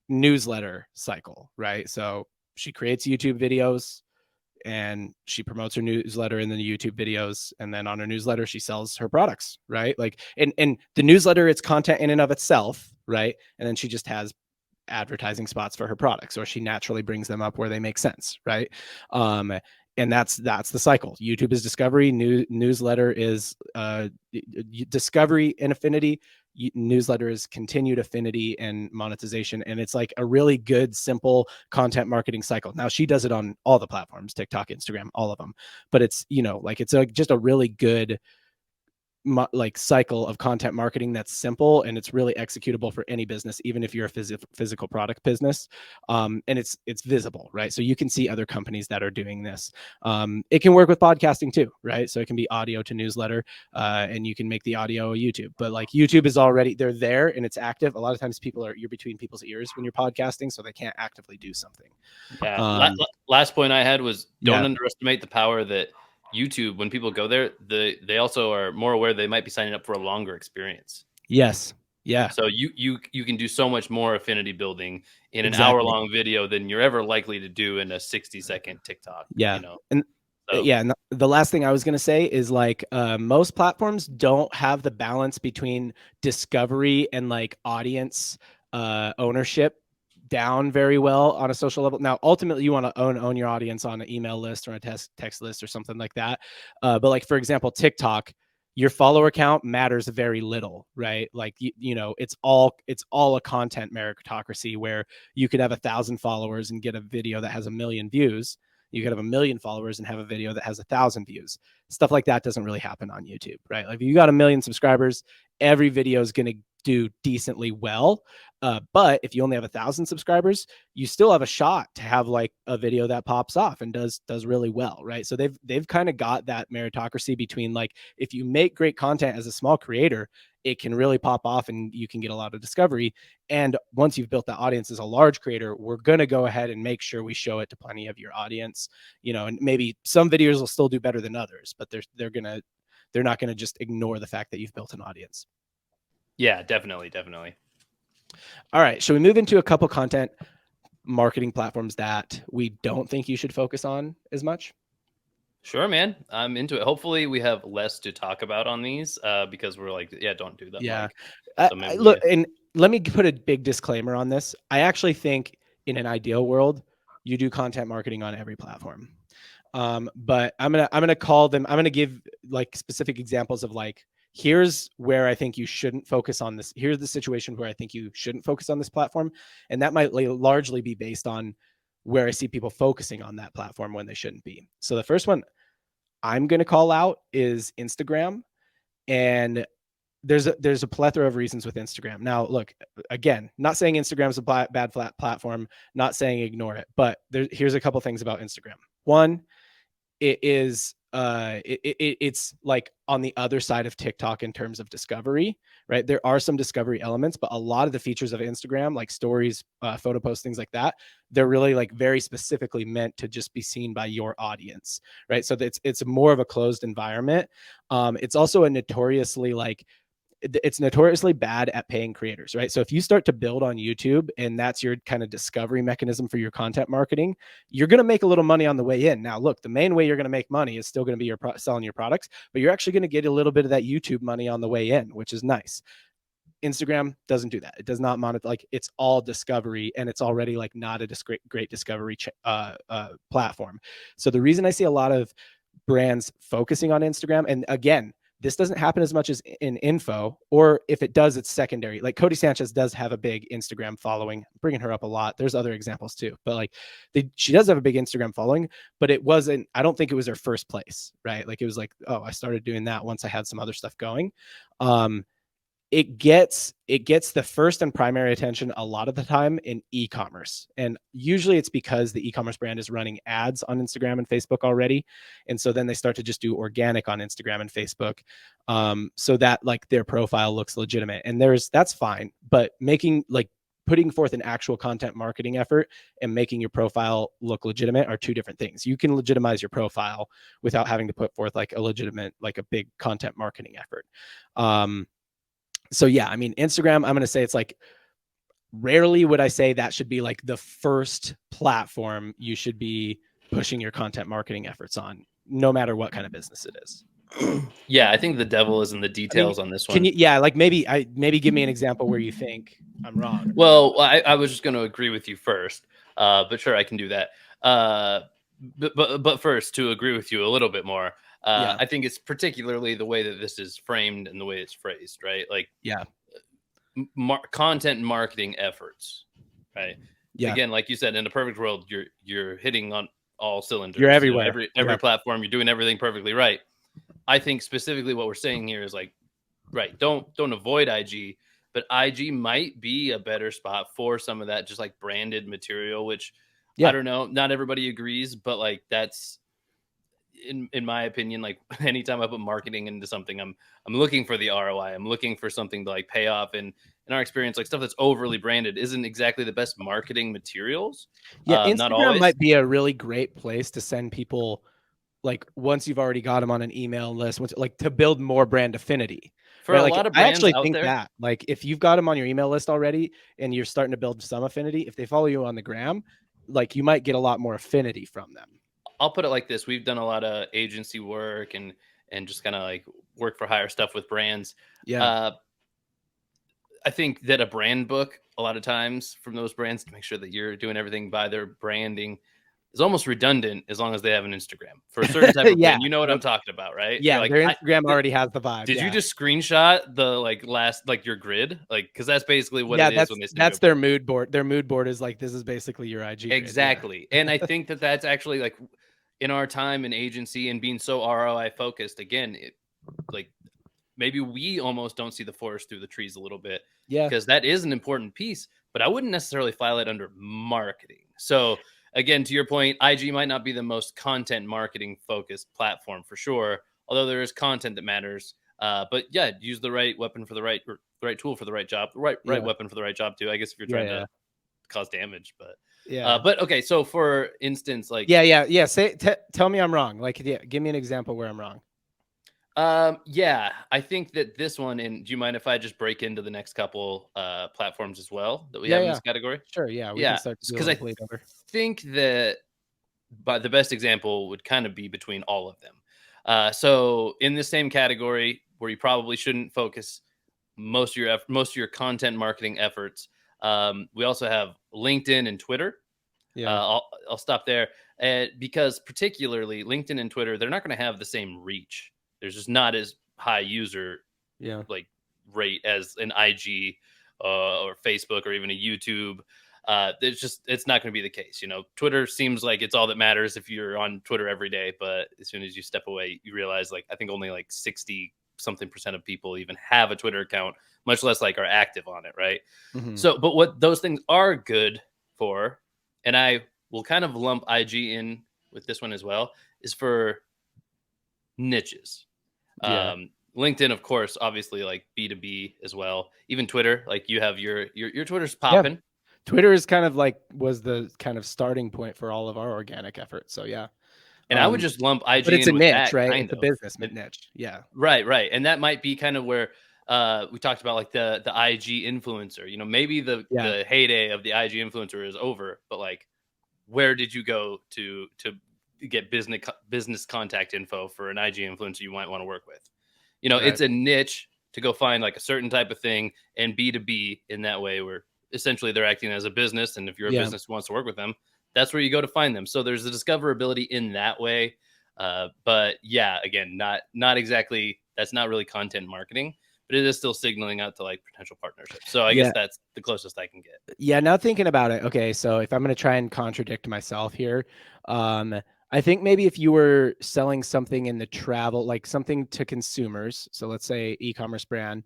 newsletter cycle, right? So she creates YouTube videos and she promotes her newsletter in the YouTube videos, and then on her newsletter she sells her products, right? Like, and the newsletter, it's content in and of itself, right? And then she just has advertising spots for her products, or she naturally brings them up where they make sense, right? And that's the cycle. YouTube is discovery, newsletter is discovery and affinity, newsletter is continued affinity and monetization. And it's like a really good, simple content marketing cycle. Now she does it on all the platforms, TikTok, Instagram, all of them, but it's, it's just a really good cycle of content marketing that's simple, and it's really executable for any business, even if you're a physical product business. And it's visible, right? So you can see other companies that are doing this. It can work with podcasting too, right? So it can be audio to newsletter, and you can make the audio YouTube. But like, YouTube is already, they're there and it's active. A lot of times you're between people's ears when you're podcasting, so they can't actively do something. Yeah. Last point I had was, don't underestimate the power that YouTube, when people go there, they also are more aware they might be signing up for a longer experience. Yes. Yeah. So you can do so much more affinity building in an hour-long video than you're ever likely to do in a 60-second TikTok. Yeah. And the last thing I was going to say is most platforms don't have the balance between discovery and audience ownership down very well on a social level. Now, ultimately, you want to own your audience on an email list or a text list or something like that. But for example, TikTok, your follower count matters very little, right? It's all a content meritocracy, where you could have 1,000 followers and get a video that has 1 million views. You could have 1 million followers and have a video that has 1,000 views. Stuff like that doesn't really happen on YouTube, right? Like, if you got 1 million subscribers, every video is going to do decently well. But if you only have 1,000 subscribers, you still have a shot to have a video that pops off and does really well, right? So they've kind of got that meritocracy between, if you make great content as a small creator, it can really pop off and you can get a lot of discovery. And once you've built that audience as a large creator, we're going to go ahead and make sure we show it to plenty of your audience, and maybe some videos will still do better than others, but they're not going to just ignore the fact that you've built an audience. Yeah, definitely. All right. Should we move into a couple content marketing platforms that we don't think you should focus on as much? Sure, man. I'm into it. Hopefully we have less to talk about on these, because we're don't do that. Yeah. Look, and let me put a big disclaimer on this. I actually think in an ideal world, you do content marketing on every platform. But I'm going to give specific examples of here's where I think you shouldn't focus on this. Here's the situation where I think you shouldn't focus on this platform. And that might largely be based on where I see people focusing on that platform when they shouldn't be. So the first one I'm going to call out is Instagram. And there's a plethora of reasons with Instagram. Now, look, again, not saying Instagram is a bad flat platform, not saying ignore it, but here's a couple things about Instagram. One, it is it's on the other side of TikTok in terms of discovery, right? There are some discovery elements, but a lot of the features of Instagram, like stories, photo posts, things like that, they're really very specifically meant to just be seen by your audience, right? So it's more of a closed environment. It's also a notoriously it's notoriously bad at paying creators, right? So if you start to build on YouTube and that's your kind of discovery mechanism for your content marketing, you're going to make a little money on the way in. Now, look, the main way you're going to make money is still going to be your selling your products, but you're actually going to get a little bit of that YouTube money on the way in, which is nice. Instagram doesn't do that. It does not monetize. Like, it's all discovery, and it's already like not a great discovery platform. So the reason I see a lot of brands focusing on Instagram, and again, this doesn't happen as much as in info, or if it does, it's secondary. Like Cody Sanchez does have a big Instagram following. I'm bringing her up a lot. There's other examples too, but like she does have a big Instagram following, but it wasn't, I don't think it was her first place, right? Like it was like, oh, I started doing that once I had some other stuff going. It gets the first and primary attention a lot of the time in e-commerce, and usually it's because the e-commerce brand is running ads on Instagram and Facebook already, and so then they start to just do organic on Instagram and Facebook, so that like their profile looks legitimate, and that's fine. But putting forth an actual content marketing effort and making your profile look legitimate are two different things. You can legitimize your profile without having to put forth like a legitimate, like a big content marketing effort. So yeah, I mean, Instagram, I'm going to say it's like, rarely would I say that should be like the first platform you should be pushing your content marketing efforts on, no matter what kind of business it is. Yeah, I think the devil is in the details on this one. Can you, yeah, like maybe give me an example where you think I'm wrong. Well, I was just going to agree with you first, but sure, I can do that. But first, to agree with you a little bit more, Yeah. I think it's particularly the way that this is framed and the way it's phrased, right? Like, Yeah. Content marketing efforts, right? Yeah. Again, like you said, in a perfect world, you're hitting on all cylinders. You're everywhere. Every platform, you're doing everything perfectly right. I think specifically what we're saying here is like, right, don't avoid IG, but IG might be a better spot for some of that just like branded material, which I don't know, not everybody agrees, but like that's in my opinion, like anytime I put marketing into something, I'm looking for the ROI. I'm looking for something to like pay off. And in our experience, like stuff that's overly branded isn't exactly the best marketing materials. Yeah, Not Instagram always. might be a really great place to send people, like once you've already got them on an email list, like to build more brand affinity. For a lot of brands, I actually think that, like, if you've got them on your email list already and you're starting to build some affinity, if they follow you on the gram, like you might get a lot more affinity from them. I'll put it like this: we've done a lot of agency work and just kind of like work for hire stuff with brands. Yeah. I think that a brand book, a lot of times from those brands, to make sure that you're doing everything by their branding, is almost redundant as long as they have an Instagram for a certain type of brand. You know what I'm talking about, right? Yeah, like, their Instagram already has the vibe. Did you just screenshot the like last, like your grid? Like, because that's basically what it is when they that's their mood board. Their mood board is like, this is basically your IG. Exactly. And I think that that's actually like in our time in agency and being so ROI focused, again, it like maybe we almost don't see the forest through the trees a little bit. Yeah. Because that is an important piece, but I wouldn't necessarily file it under marketing. So again, to your point, IG might not be the most content marketing focused platform for sure, although there is content that matters. But yeah, use the right weapon for the right tool for the right job, right weapon for the right job too. I guess if you're trying to cause damage, but but okay. So for instance, like tell me I'm wrong. Like, give me an example where I'm wrong. Yeah, I think that this one, and do you mind if I just break into the next couple platforms as well that we have in this category? Sure, yeah, we can start because I think that the best example would kind of be between all of them. So in the same category where you probably shouldn't focus most of your content marketing efforts, we also have LinkedIn and Twitter. I'll stop there because particularly LinkedIn and Twitter, they're not going to have the same reach. There's just not as high user like rate as an IG or Facebook or even a YouTube. It's not going to be the case. You know, Twitter seems like it's all that matters if you're on Twitter every day. But as soon as you step away, you realize, like, I think only like 60-something% of people even have a Twitter account, much less like are active on it. Right. Mm-hmm. So, but what those things are good for, and I will kind of lump IG in with this one as well, is for niches. LinkedIn, of course, obviously like B2B as well. Even Twitter, like you have your Twitter's popping. Yeah. Twitter is kind of like was the kind of starting point for all of our organic efforts. So yeah. And I would just lump IG but it's in a with niche, that, right? kind it's of. A business niche. Yeah. Right. And that might be kind of where we talked about like the IG influencer. You know, maybe Yeah. the heyday of the IG influencer is over, but like, where did you go to get business contact info for an IG influencer you might want to work with? You know, Right. it's a niche to go find like a certain type of thing, and B2B in that way, where essentially they're acting as a business, and if you're a Yeah. business who wants to work with them, that's where you go to find them. So there's a discoverability in that way. But yeah, again, not exactly, that's not really content marketing, but it is still signaling out to like potential partnerships. So I guess Yeah. that's the closest I can get. Yeah, now thinking about it, okay, so if I'm going to try and contradict myself here, um, I think maybe if you were selling something in the travel, like something to consumers, so let's say e-commerce brand,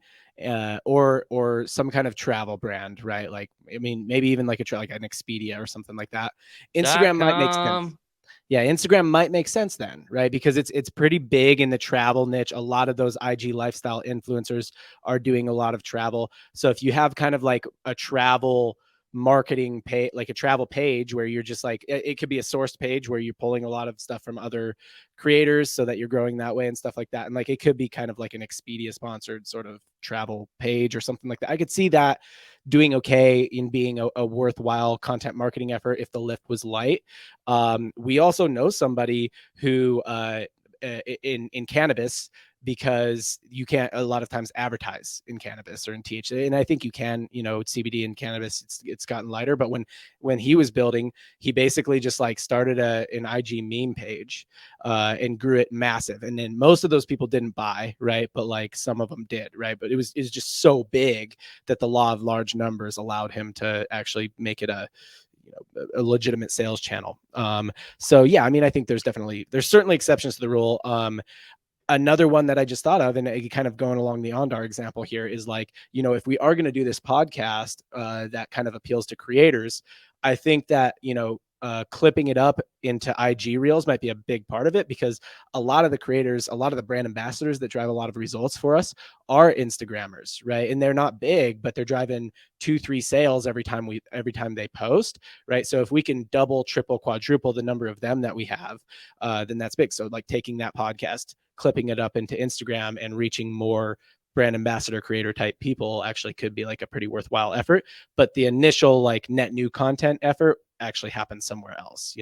or some kind of travel brand, right? Like, I mean, maybe even like like an Expedia or something like that. Instagram might make sense. .com. Yeah, Instagram might make sense then, right? Because it's pretty big in the travel niche. A lot of those IG lifestyle influencers are doing a lot of travel. So if you have kind of like a travel marketing page, like a travel page where you're just like, it could be a sourced page where you're pulling a lot of stuff from other creators so that you're growing that way and stuff like that. And like it could be kind of like an Expedia sponsored sort of travel page or something like that. I could see that doing okay in being a worthwhile content marketing effort if the lift was light. We also know somebody who in cannabis, because you can't a lot of times advertise in cannabis or in THC, and I think you can, CBD and cannabis, it's gotten lighter. But when he was building, he basically just like started an IG meme page and grew it massive, and then most of those people didn't buy, right? But like some of them did, right? But it was just so big that the law of large numbers allowed him to actually make it a legitimate sales channel. So yeah, I mean, I think there's certainly exceptions to the rule. Another one that I just thought of, and kind of going along the Ondar example here, is like, if we are going to do this podcast that kind of appeals to creators, I think that, clipping it up into IG reels might be a big part of it, because a lot of the creators, a lot of the brand ambassadors that drive a lot of results for us are Instagrammers, right? And they're not big, but they're driving 2-3 sales every time they post, right? So if we can double, triple, quadruple the number of them that we have, then that's big. So like taking that podcast, clipping it up into Instagram, and reaching more brand ambassador creator type people actually could be like a pretty worthwhile effort. But the initial like net new content effort actually happens somewhere else.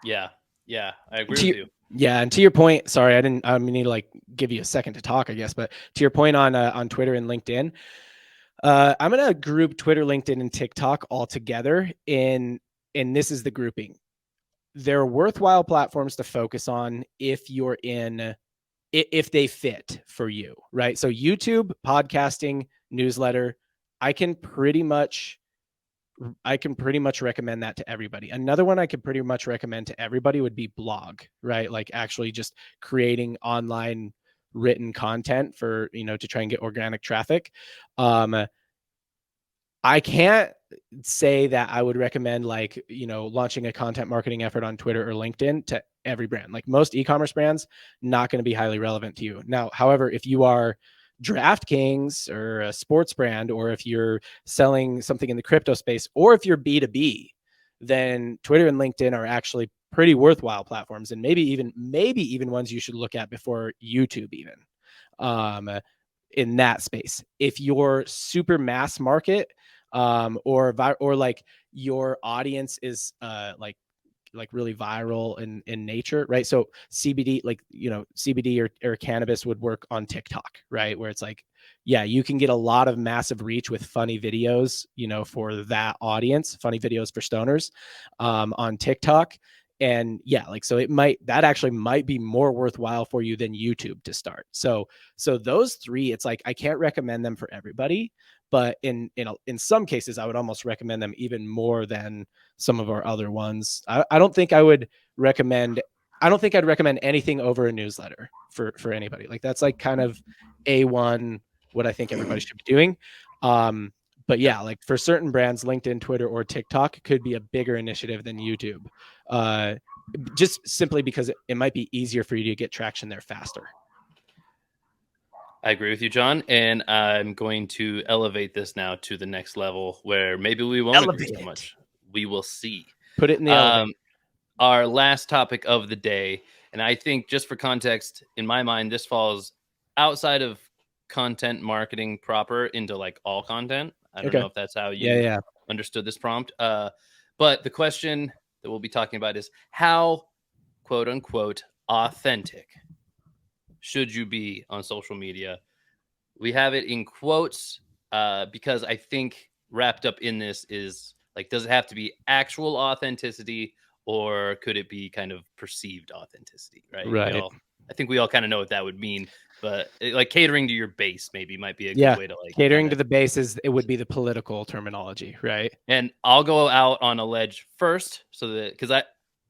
Yeah. Yeah. I And agree with you. yeah, and to your point, sorry, I need to like give you a second to talk, I guess, but to your point on Twitter and LinkedIn, I'm gonna group Twitter, LinkedIn, and TikTok all together and this is the grouping. They're worthwhile platforms to focus on if they fit for you, right? So YouTube, podcasting, newsletter, I can pretty much recommend that to everybody. Another one I could pretty much recommend to everybody would be blog, right? Like actually just creating online written content for, to try and get organic traffic. I can't say that I would recommend like, launching a content marketing effort on Twitter or LinkedIn to every brand. Like most e-commerce brands, not going to be highly relevant to you. Now, however, if you are DraftKings or a sports brand, or if you're selling something in the crypto space, or if you're B2B, then Twitter and LinkedIn are actually pretty worthwhile platforms, and maybe even ones you should look at before YouTube even. Um, in that space. If you're super mass market, or like your audience is like really viral in nature, right? So CBD, like, CBD or cannabis would work on TikTok, right? Where it's like, yeah, you can get a lot of massive reach with funny videos, for that audience, funny videos for stoners, on TikTok. And yeah, like, so that actually might be more worthwhile for you than YouTube to start. So those three, it's like, I can't recommend them for everybody, but in some cases, I would almost recommend them even more than some of our other ones. I don't think I'd recommend anything over a newsletter for anybody. Like that's like kind of A1, what I think everybody should be doing. But Yep. yeah, like for certain brands, LinkedIn, Twitter, or TikTok could be a bigger initiative than YouTube. Uh, just simply because it might be easier for you to get traction there faster. I agree with you, John. And I'm going to elevate this now to the next level where maybe we won't agree Elevate so it. much. We will see. Put it in the elevator. Um, our last topic of the day, and I think just for context, in my mind, this falls outside of content marketing proper into like all content. I don't Okay. know if that's how Yeah, you yeah. understood this prompt. But the question that we'll be talking about is how quote unquote authentic should you be on social media? We have it in quotes because I think wrapped up in this is like, does it have to be actual authenticity or could it be kind of perceived authenticity? Right. Right. I think we all kind of know what that would mean, but like catering to your base maybe might be a good Yeah. way to like kind Catering to of. the bases, it would be the political terminology, right? And I'll go out on a ledge first so that because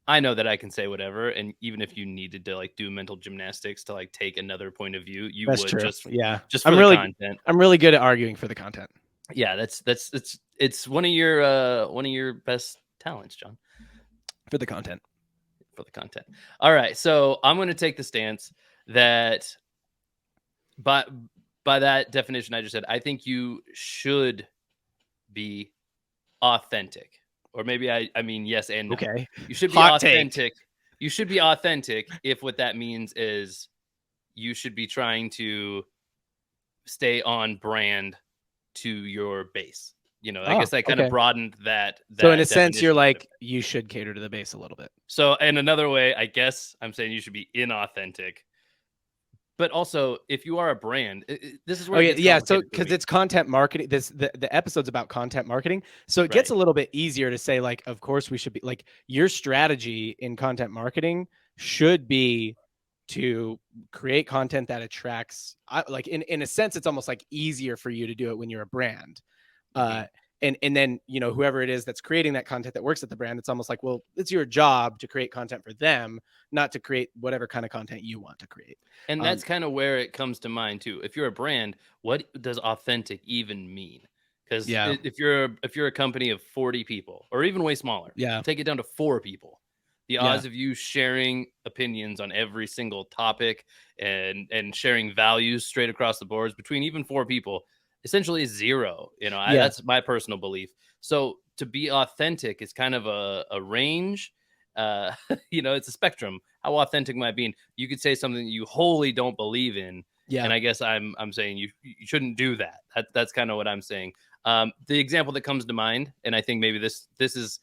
I know that I can say whatever, and even if you needed to like do mental gymnastics to like take another point of view, you That's would true. Yeah. just for I'm the really content. I'm really good at arguing for the content. Yeah, it's one of your best talents, John, For the content. for the content. All right, so I'm going to take the stance that by by that definition I just said, I think you should be authentic. Or maybe I mean yes and no. Okay. You should be Hot take. authentic. You should be authentic if what that means is you should be trying to stay on brand to your base. I Oh, guess I kind of okay. broadened that So in a that sense, you're definition a bit. like, you should cater to the base a little bit. So, in another way, I guess I'm saying you should be inauthentic. But also, if you are a brand, this is where Oh it yeah, gets yeah. So complicated for because me. it's content marketing, the episode's about content marketing, so it gets Right. a little bit easier to say like, of course we should be like your strategy in content marketing should be to create content that attracts. Like in a sense, it's almost like easier for you to do it when you're a brand. Mm-hmm. Uh, and then whoever it is that's creating that content that works at the brand, it's almost like, well, it's your job to create content for them, not to create whatever kind of content you want to create. And that's kind of where it comes to mind too. If you're a brand, what does authentic even mean? Because Yeah, if you're a company of 40 people or even way smaller, yeah, take it down to 4 people. The yeah, odds of you sharing opinions on every single topic and sharing values straight across the boards between even 4 people essentially is zero. yeah, That's my personal belief. So to be authentic is kind of a range. It's a spectrum. How authentic might be? You could say something that you wholly don't believe in, yeah, and I guess I'm saying you shouldn't do that. That's kind of what I'm saying. The example that comes to mind, and I think maybe this is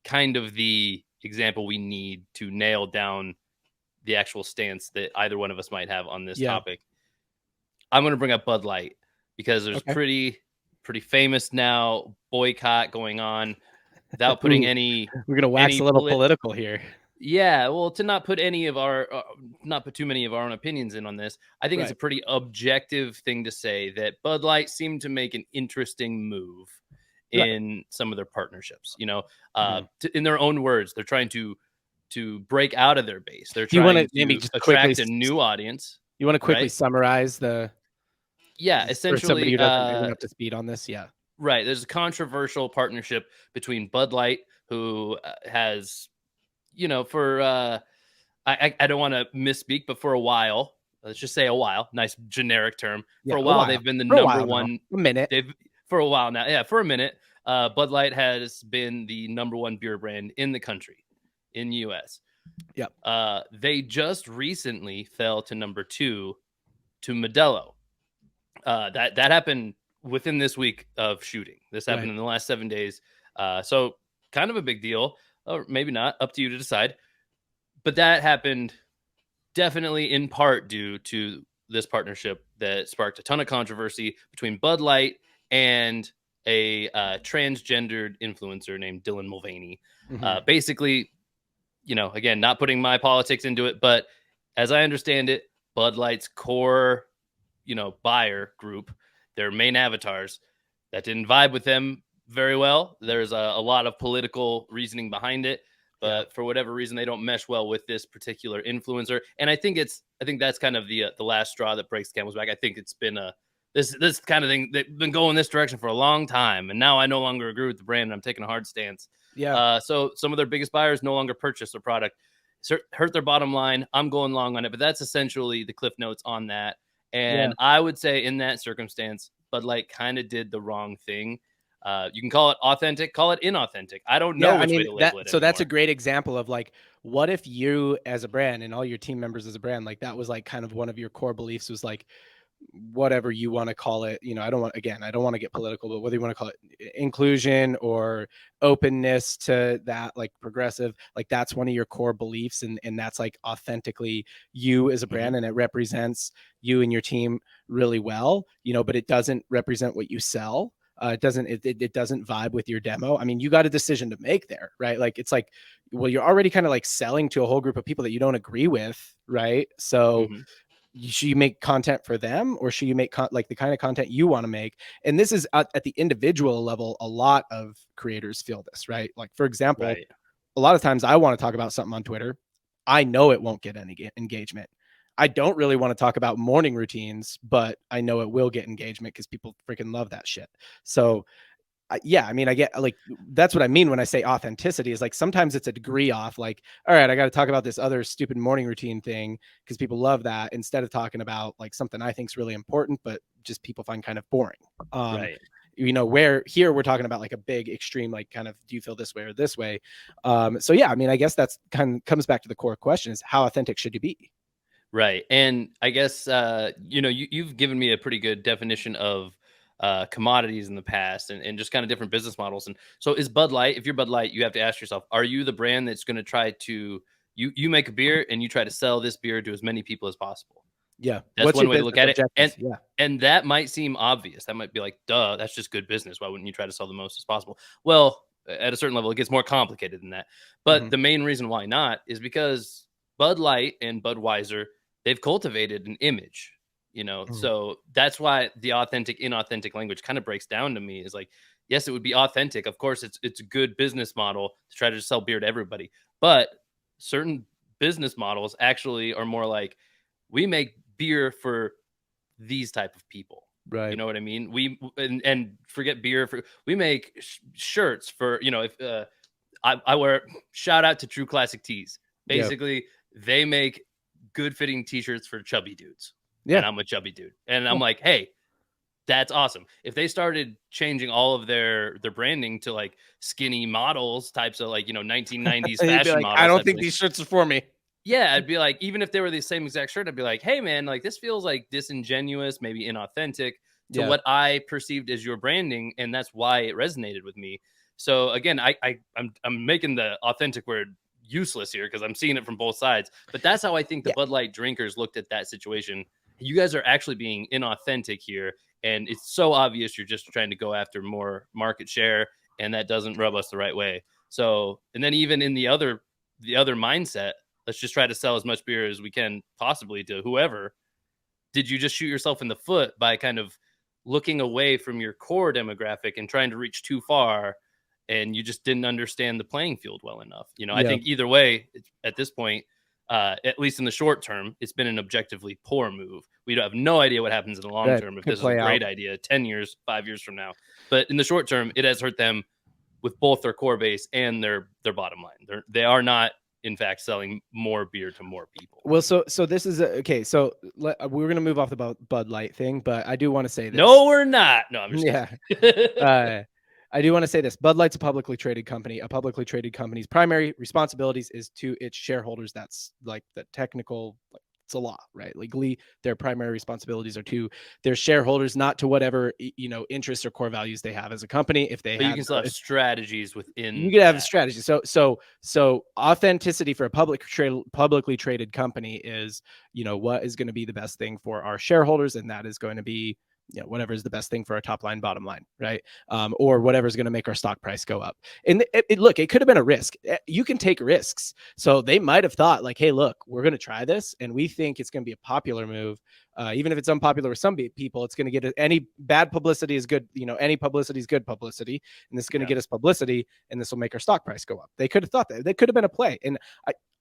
kind of the example we need to nail down the actual stance that either one of us might have on this yeah. topic. I'm going to bring up Bud Light because there's Okay. pretty famous now boycott going on without putting Ooh, any we're gonna wax a any little political here. yeah, well, to not put any of our, not put too many of our own opinions in on this, I think it's Right. a pretty objective thing to say that Bud Light seemed to make an interesting move Right. in some of their partnerships. Mhm. In their own words, they're trying to break out of their base. They're Do you want trying to maybe to just quickly attract a new audience, quickly right? summarize the Yeah, for somebody essentially, who isn't up to speed on this? Yeah. right. There's a controversial partnership between Bud Light, who has, for I don't want to misspeak, but for a while, let's just say a while, nice generic term. For Yeah. a A while, while. they've been the For a number while now. one. A minute. They've for a while now, yeah, for a minute. Bud Light has been the number one beer brand in the country, in U.S. Yep. They just recently fell to number 2 to Modelo. That happened within this week of shooting. This happened Right. in the last 7 days. So kind of a big deal, or maybe not. Up to you to decide. But that happened definitely in part due to this partnership that sparked a ton of controversy between Bud Light and a transgendered influencer named Dylan Mulvaney. Mhm. Basically, again, not putting my politics into it, but as I understand it, Bud Light's core, buyer group, their main avatars, that didn't vibe with them very well. There's a lot of political reasoning behind it, Yeah. but for whatever reason, they don't mesh well with this particular influencer. And I think that's kind of the last straw that breaks the camel's back. I think it's been this kind of thing that's been going this direction for a long time, and now I no longer agree with the brand, and I'm taking a hard stance. Yeah. So some of their biggest buyers no longer purchase their product, hurt their bottom line. I'm going long on it, but that's essentially the cliff notes on that. Yeah. And I would say in that circumstance, Bud Light kind of did the wrong thing. You can call it authentic, call it inauthentic. I don't know Yeah. I which way mean to label it that's a anymore. great example of like, what if you as a brand and all your team members as a brand, like that was like kind of one of your core beliefs was like, whatever you want to call it, I don't want, again, I don't want to get political, but whether you want to call it inclusion or openness to that, like progressive, like that's one of your core beliefs. And that's like authentically you as a Mhm. brand, and it represents you and your team really well, but it doesn't represent what you sell. It doesn't vibe with your demo. I mean, you got a decision to make there, right? Like, it's like, well, you're already kind of like selling to a whole group of people that you don't agree with, right? So Mhm. should you make content for them, or should you make like the kind of content you want to make? And this is at the individual level. A lot of creators feel this, right? Like, for example, Right. a lot of times I want to talk about something on Twitter. I know it won't get any engagement. I don't really want to talk about morning routines, but I know it will get engagement because people freaking love that shit. So yeah, I mean, I get, like, that's what I mean when I say authenticity, is like sometimes it's a degree off. Like, all right, I got to talk about this other stupid morning routine thing because people love that, instead of talking about like something I think is really important, but just people find kind of boring. Um, Right. where here we're talking about like a big extreme, like kind of, do you feel this way or this way? So yeah, I mean, I guess that's kind of comes back to the core question, is how authentic should you be? Right. And I guess you've given me a pretty good definition of commodities in the past, and just kind of different business models. And so is Bud Light, if you're Bud Light, you have to ask yourself, are you the brand that's going to try to you make a beer and you try to sell this beer to as many people as possible? Yeah. That's What's one your way to look business at it. objectives? And Yeah. that might seem obvious. That might be like, duh, that's just good business. Why wouldn't you try to sell the most as possible? Well, at a certain level, it gets more complicated than that. But Mhm. the main reason why not is because Bud Light and Budweiser, they've cultivated an image, Mhm. so that's why the authentic, inauthentic language kind of breaks down to me is like, yes, it would be authentic. Of course, it's a good business model to try to sell beer to everybody. But certain business models actually are more like, we make beer for these type of people. You Right. know what I mean? And forget beer, for we make shirts for, if I wear, shout out to True Classic Tees. Yeah. Basically, they make good fitting t-shirts for chubby dudes. Yeah. And I'm a chubby dude. And Yeah. I'm like, hey, that's awesome. If they started changing all of their branding to like skinny models, types of like, 1990s And you'd be fashion like, I models don't type think thing. these shirts are for me. Yeah, I'd be like, even if they were the same exact shirt, I'd be like, hey man, like this feels like disingenuous, maybe inauthentic to Yeah. what I perceived as your branding, and that's why it resonated with me. So again, I'm making the authentic word useless here because I'm seeing it from both sides. But that's how I think the Yeah. Bud Light drinkers looked at that situation. You guys are actually being inauthentic here, and it's so obvious you're just trying to go after more market share, and that doesn't rub us the right way. So, and then even in the other mindset, let's just try to sell as much beer as we can possibly to whoever. Did you just shoot yourself in the foot by kind of looking away from your core demographic and trying to reach too far, and you just didn't understand the playing field well enough? I Yeah. think either way, at this point, at least in the short term, it's been an objectively poor move. We have no idea what happens in the long That term if could this is a play out. great idea 10 years, 5 years from now. But in the short term, it has hurt them with both their core base and their bottom line. They are not, in fact, selling more beer to more people. Well, so this is okay. So we're gonna move off the Bud Light thing, but I do want to say this. No, we're not. No, I'm just Yeah. kidding. Uh, I do want to say this. Bud Light's a publicly traded company. A publicly traded company's primary responsibilities is to its shareholders. That's like the technical, like, it's a law, right? Legally, their primary responsibilities are to their shareholders, not to whatever interests or core values they have as a company. If they But you had, can still have if strategies you within could have a that. strategy. So authenticity for a publicly traded company is, what is going to be the best thing for our shareholders, and that is going to be, whatever is the best thing for our top line, bottom line, right? Or whatever is going to make our stock price go up. And look, it could have been a risk. You can take risks. So they might have thought like, hey, look, we're going to try this, and we think it's going to be a popular move. Even if it's unpopular with some people, it's going to get any bad publicity is good. Any publicity is good publicity, and this is going to Yeah. get us publicity, and this will make our stock price go up. They could have thought that. That could have been a play. And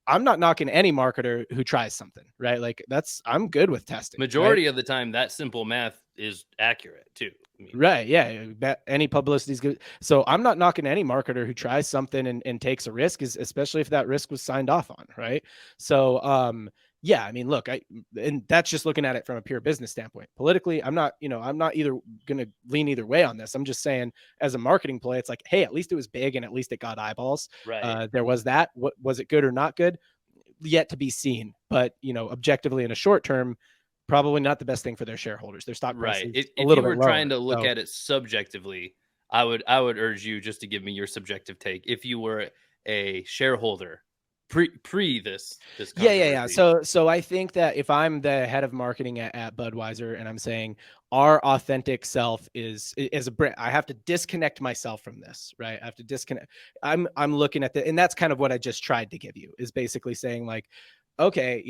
I'm not knocking any marketer who tries something, right? Like I'm good with testing, right? Majority of the time, that simple math is accurate too. I mean, Right. Yeah. Any publicity is good. So I'm not knocking any marketer who tries something and takes a risk, especially if that risk was signed off on. Right. So, yeah, I mean, look, and that's just looking at it from a pure business standpoint. Politically, I'm not either going to lean either way on this. I'm just saying, as a marketing play, it's like, hey, at least it was big and at least it got eyeballs. right. There was that. What was it, good or not good? Yet to be seen. But, objectively in a short term, probably not the best thing for their shareholders. Their stock price Right. is a If little you bit were trying lower. to look So at it subjectively, I would urge you just to give me your subjective take. If you were a shareholder pre this yeah. controversy. So I think that if I'm the head of marketing at Budweiser and I'm saying our authentic self is as a brand, I have to disconnect myself from this, right? I have to disconnect. I'm looking at the, and that's kind of what I just tried to give you, is basically saying like, okay,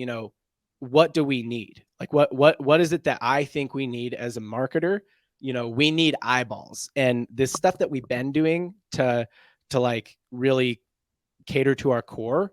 what do we need? Like what is it that I think we need as a marketer? We need eyeballs, and this stuff that we've been doing to like really cater to our core.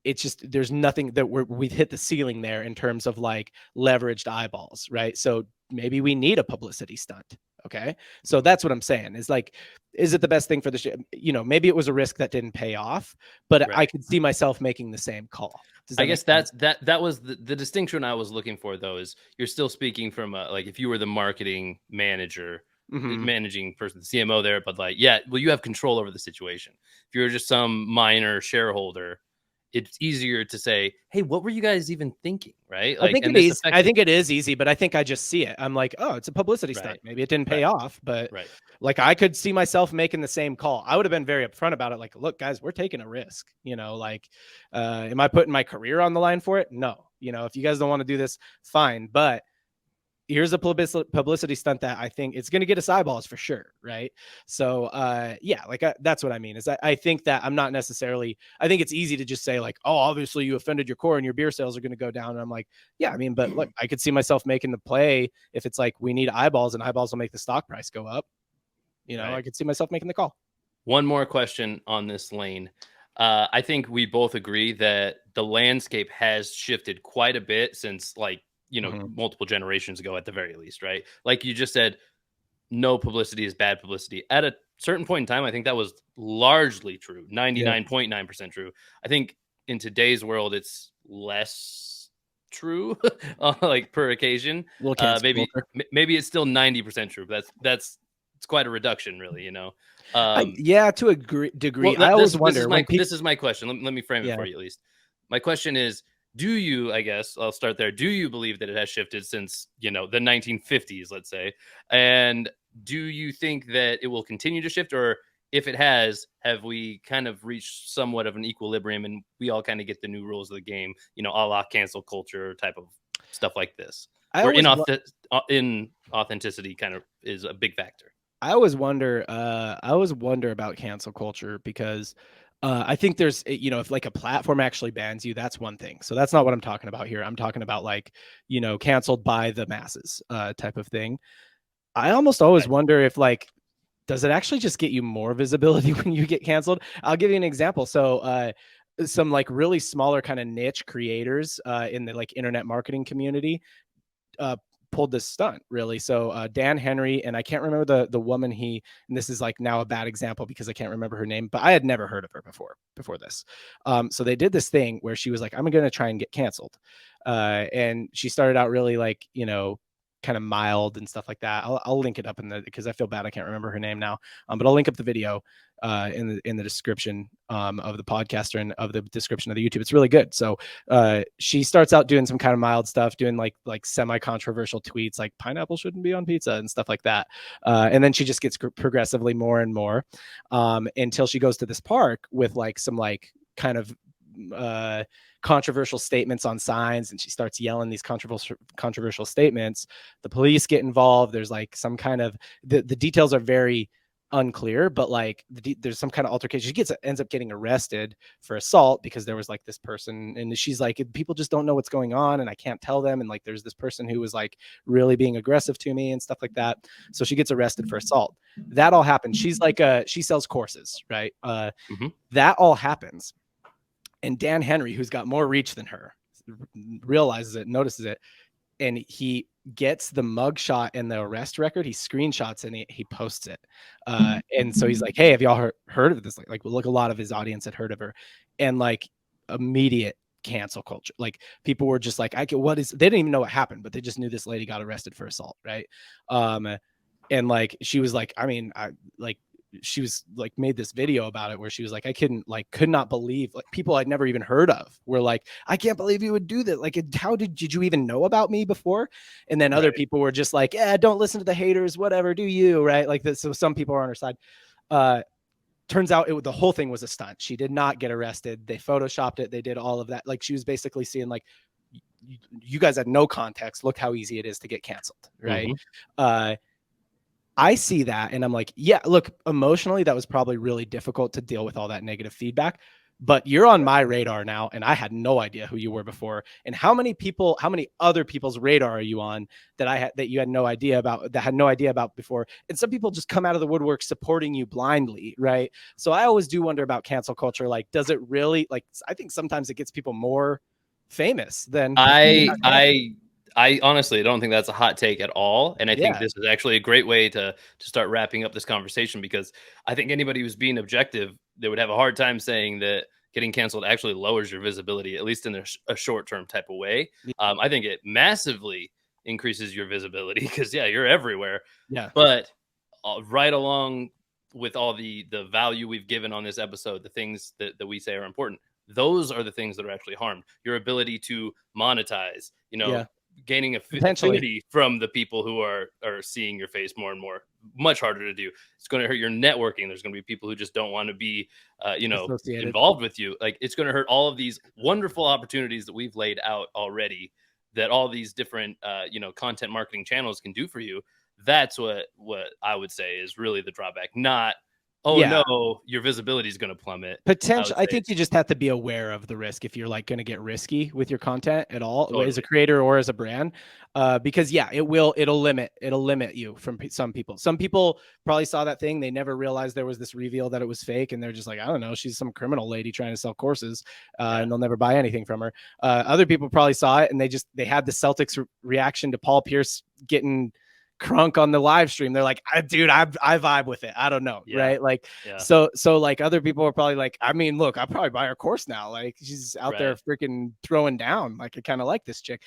It's just there's nothing that we've hit the ceiling there in terms of like leveraged eyeballs, right? So maybe we need a publicity stunt. Okay, so that's what I'm saying is like, is it the best thing for the show? Maybe it was a risk that didn't pay off, but I Right. could see myself making the same call. Does I that make guess sense? that was the distinction I was looking for, though, is you're still speaking from like if you were the marketing manager, Mm-hmm. managing person, the CMO there, but like, yeah, well, you have control over the situation. If you're just some minor shareholder, it's easier to say, hey, what were you guys even thinking? Right. I Like, think and it this is. I affected. think it is easy, but I think I just see it. I'm like, oh, it's a publicity stunt. Right. Maybe it didn't pay Right. off, but Right. like I could see myself making the same call. I would have been very upfront about it. Like, look, guys, we're taking a risk. Like, am I putting my career on the line for it? No. If you guys don't want to do this, fine. But here's a publicity stunt that I think it's going to get us eyeballs for sure. Right. So, yeah, like that's what I mean is I think that I'm not necessarily, I think it's easy to just say like, oh, obviously you offended your core and your beer sales are going to go down. And I'm like, yeah, I mean, but look, I could see myself making the play if it's like, we need eyeballs and eyeballs will make the stock price go up. I Right. could see myself making the call. One more question on this lane. I think we both agree that the landscape has shifted quite a bit since, like, Mm-hmm. multiple generations ago at the very least, right? Like you just said, no publicity is bad publicity. At a certain point in time, I think that was largely true, Yeah. 99.9% true. I think in today's world, it's less true, like per occasion. A little cancel Maybe culture. maybe it's still 90% true, but that's it's quite a reduction, really. Um, Yeah, to a well, degree. I always wonder when people, this is my question. Let me frame it yeah, for you at least. My question is, do you? I guess I'll start there. Do you believe that it has shifted since the 1950s, let's say, and do you think that it will continue to shift, or if it has, have we kind of reached somewhat of an equilibrium and we all kind of get the new rules of the game, a la cancel culture type of stuff like this, I where always in authenticity kind of is a big factor. I always wonder about cancel culture because I think there's, if like a platform actually bans you, that's one thing. So that's not what I'm talking about here. I'm talking about like, canceled by the masses type of thing. I almost always Right. wonder if like, does it actually just get you more visibility when you get canceled? I'll give you an example. So, some like really smaller kind of niche creators in the like internet marketing community uh, pulled this stunt really. So Dan Henry, and I can't remember the woman and this is like now a bad example because I can't remember her name, but I had never heard of her before this. So they did this thing where she was like, I'm going to try and get canceled. And she started out really like, kind of mild and stuff like that. I'll link it up because I feel bad. I can't remember her name now. But I'll link up the video in the description of the podcast and of the description of the YouTube. It's really good. So she starts out doing some kind of mild stuff, doing like semi-controversial tweets like pineapple shouldn't be on pizza and stuff like that. And then she just gets progressively more and more until she goes to this park with like some like kind of controversial statements on signs, and she starts yelling these controversial statements. The police get involved. There's like some kind of the details are very unclear, but like there's some kind of altercation. She ends up getting arrested for assault because there was like this person, and she's like, people just don't know what's going on and I can't tell them, and like there's this person who was like really being aggressive to me and stuff like that. So she gets arrested for assault. That all happens. She's like she sells courses, right? Mm-hmm. That all happens, and Dan Henry, who's got more reach than her, realizes it, notices it, and he gets the mugshot and the arrest record. He screenshots and he posts it. And so he's like, hey, have y'all heard of this? Like, look, a lot of his audience had heard of her. And like immediate cancel culture. Like people were just like, they didn't even know what happened, but they just knew this lady got arrested for assault. Right. And like, she was like, I mean, she was like made this video about it where she was like, I could not believe, like, people I'd never even heard of were like, I can't believe you would do that. Like, how did you even know about me before? And then other Right. people were just like, yeah, don't listen to the haters, whatever, do you, right? Like this. So some people are on her side. Uh, Turns out the whole thing was a stunt. She did not get arrested. They photoshopped it. They did all of that. Like, she was basically seeing like, you guys had no context. Look how easy it is to get canceled, right? Mm-hmm. I see that and I'm like, yeah, look, emotionally, that was probably really difficult to deal with all that negative feedback. But you're on my radar now, and I had no idea who you were before. And how many other people's radar are you on that you had no idea about, that had no idea about before? And some people just come out of the woodwork supporting you blindly, right? So I always do wonder about cancel culture. Like, does it really, like, I think sometimes it gets people more famous than I honestly don't think that's a hot take at all, and I think yeah, this is actually a great way to start wrapping up this conversation, because I think anybody who's being objective, they would have a hard time saying that getting canceled actually lowers your visibility, at least in a short term type of way. I think it massively increases your visibility because yeah, you're everywhere. yeah, But right along with all the value we've given on this episode, the things that we say are important, those are the things that are actually harmed. Your ability to monetize, yeah, gaining potentially. affinity from the people who are seeing your face more and more, much harder to do. It's going to hurt your networking. There's going to be people who just don't want to be Associated. involved with you. Like, it's going to hurt all of these wonderful opportunities that we've laid out already, that all these different content marketing channels can do for you. That's what I would say is really the drawback. Not, oh Yeah, no, your visibility is going to plummet. I potential. would I say think you it's just have to be aware of the risk if you're like going to get risky with your content at all as a totally. creator or as a brand, because yeah, it'll limit you from some people. Some people probably saw that thing, they never realized there was this reveal that it was fake, and they're just like, I don't know, she's some criminal lady trying to sell courses, Yeah. and they'll never buy anything from her. Other people probably saw it and they had the Celtics reaction to Paul Pierce getting crunk on the live stream. They're like, dude, I vibe with it. I don't know, Yeah. right? Like, Yeah. so like other people are probably like, I mean, look, I'll probably buy her course now. Like, she's out there Right. freaking throwing down. Like, I kind of like this chick.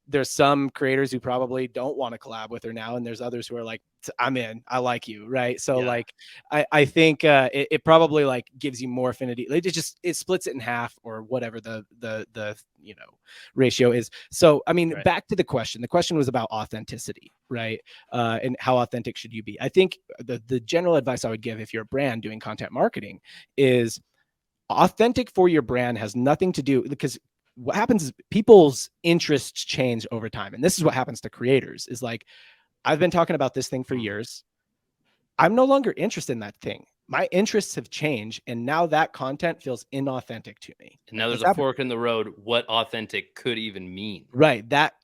There's some creators who probably don't want to collab with her now, and there's others who are like, I'm in, I like you, right? So Yeah. like, I think it probably like gives you more affinity. Like, it splits it in half or whatever the ratio is. So I mean, Right. back to the question. The question was about authenticity, right? And how authentic should you be? I think the general advice I would give if you're a brand doing content marketing is authentic for your brand has nothing to do, because what happens is people's interests change over time. And this is what happens to creators is like, I've been talking about this thing for Mhm. years. I'm no longer interested in that thing. My interests have changed, and now that content feels inauthentic to me. And Right? now there's That's a happened. fork in the road. What authentic could even mean? Right. That,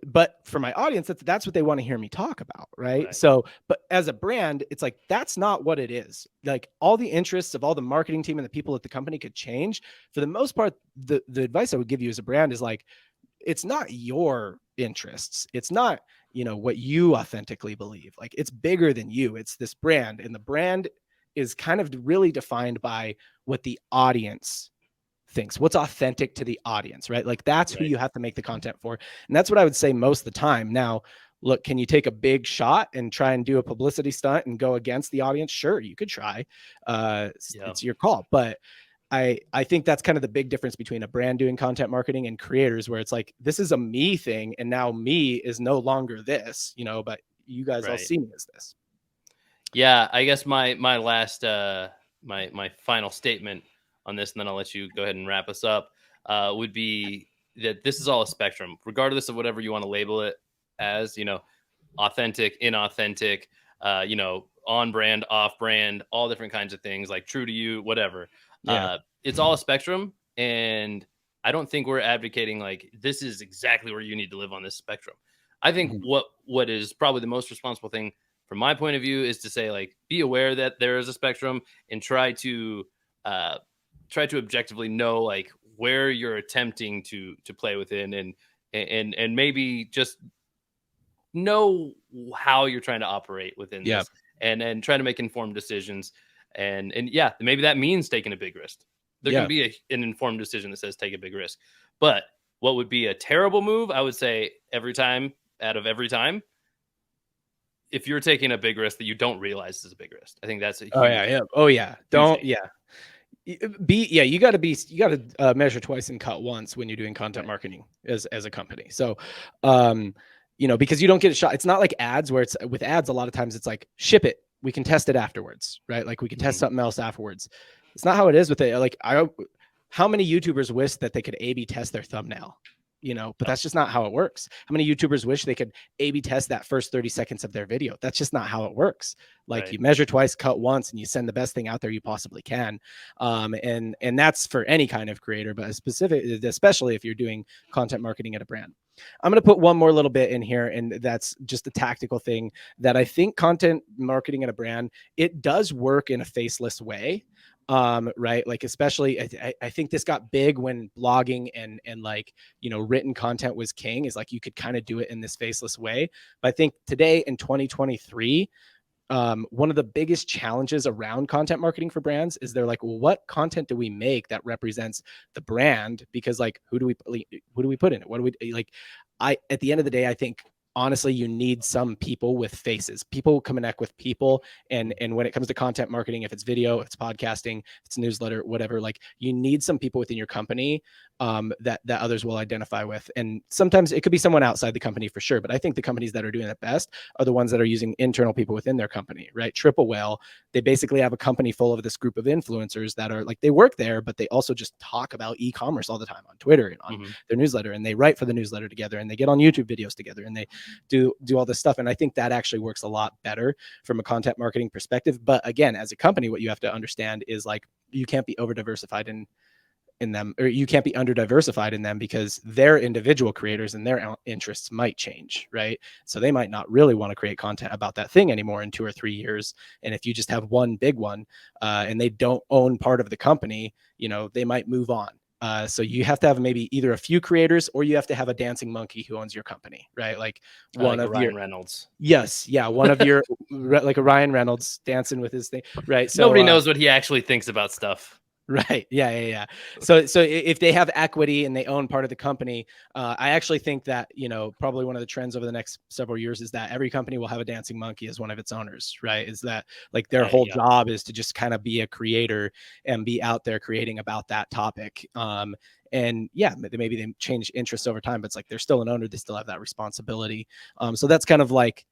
but for my audience, that's what they want to hear me talk about. Right. Right. So, but as a brand, it's like, that's not what it is. Like, all the interests of all the marketing team and the people at the company could change. For the most part, the advice I would give you as a brand is like, it's not your interests. It's not, what you authentically believe. Like, it's bigger than you. It's this brand, and the brand is kind of really defined by what the audience thinks, what's authentic to the audience, right? Like, that's who Right. you have to make the content for. And that's what I would say most of the time. Now, look, can you take a big shot and try and do a publicity stunt and go against the audience? Sure, you could try. Yeah. It's your call. But I think that's kind of the big difference between a brand doing content marketing and creators, where it's like, this is a me thing, and now me is no longer this, but you guys all Right. see me as this. Yeah. I guess my last my final statement on this, and then I'll let you go ahead and wrap us up. Would be that this is all a spectrum, regardless of whatever you want to label it as. Authentic, inauthentic, on brand, off brand, all different kinds of things, like true to you, whatever. Yeah. It's all a spectrum. And I don't think we're advocating like this is exactly where you need to live on this spectrum. I think Mhm. what is probably the most responsible thing from my point of view is to say, like, be aware that there is a spectrum, and uh try to objectively know like where you're attempting to play within, and maybe just know how you're trying to operate within Yeah. this, and try to make informed decisions. And yeah, maybe that means taking a big risk. There can Yeah. be an informed decision that says take a big risk. But what would be a terrible move, I would say, every time, if you're taking a big risk that you don't realize is a big risk. I think that's a huge. Oh yeah. Oh yeah. Don't. Yeah. You got to measure twice and cut once when you're doing content marketing as a company. So, because you don't get a shot. It's not like ads where it's with ads. A lot of times it's like ship it. We can test it afterwards, right? Like we can test something else afterwards. It's not how it is with it. Like how many YouTubers wish that they could A/B test their thumbnail? But that's just not how it works. How many YouTubers wish they could A/B test that first 30 seconds of their video? That's just not how it works. Like you measure twice, cut once, and you send the best thing out there you possibly can. And that's for any kind of creator, but especially if you're doing content marketing at a brand. I'm going to put one more little bit in here, and that's just a tactical thing that I think content marketing at a brand, it does work in a faceless way. Right. Like, especially, I think this got big when blogging and like, written content was king, is like, you could kind of do it in this faceless way. But I think today in 2023, one of the biggest challenges around content marketing for brands is they're like, well, what content do we make that represents the brand? Because like, who do we put in it? What do we like? At the end of the day, I think honestly, you need some people with faces. People connect with people. And when it comes to content marketing, if it's video, if it's podcasting, if it's newsletter, whatever, like you need some people within your company that others will identify with. And sometimes it could be someone outside the company for sure. But I think the companies that are doing it best are the ones that are using internal people within their company, right? Triple Whale, they basically have a company full of this group of influencers that are like, they work there, but they also just talk about e-commerce all the time on Twitter and on their newsletter, and they write for the newsletter together, and they get on YouTube videos together, and they do all this stuff. And I think that actually works a lot better from a content marketing perspective. But again, as a company, what you have to understand is like, you can't be over diversified in them, or you can't be under diversified in them, because their individual creators and their interests might change, right? So they might not really want to create content about that thing anymore in 2 or 3 years. And if you just have one big one and they don't own part of the company, they might move on. So you have to have maybe either a few creators, or you have to have a dancing monkey who owns your company, right? Like one of Ryan Reynolds. Yes. Yeah. One of your, like a Ryan Reynolds dancing with his thing. Right. So nobody knows what he actually thinks about stuff. Right. Yeah. So if they have equity and they own part of the company, I actually think that, probably one of the trends over the next several years is that every company will have a dancing monkey as one of its owners, right? Is that like their whole job is to just kind of be a creator and be out there creating about that topic. And yeah, maybe they change interests over time, but it's like, they're still an owner. They still have that responsibility. So that's kind of like,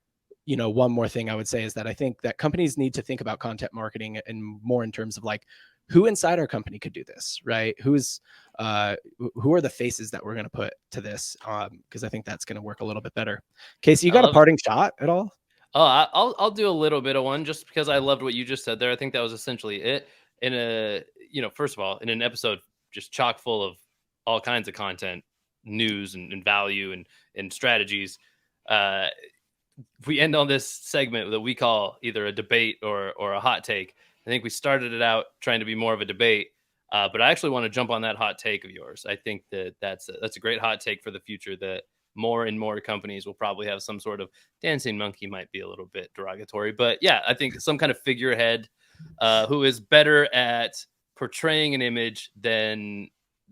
one more thing I would say is that I think that companies need to think about content marketing and more in terms of like, who inside our company could do this, right? Who are the faces that we're going to put to this? Because I think that's going to work a little bit better. Casey, you got a parting shot at all? Oh, I'll do a little bit of one, just because I loved what you just said there. I think that was essentially it. First of all, in an episode just chock full of all kinds of content, news and value and strategies, we end on this segment that we call either a debate or a hot take. I think we started it out trying to be more of a debate, but I actually want to jump on that hot take of yours. I think that's a great hot take for the future, that more and more companies will probably have some sort of dancing monkey, might be a little bit derogatory, but yeah, I think some kind of figurehead who is better at portraying an image than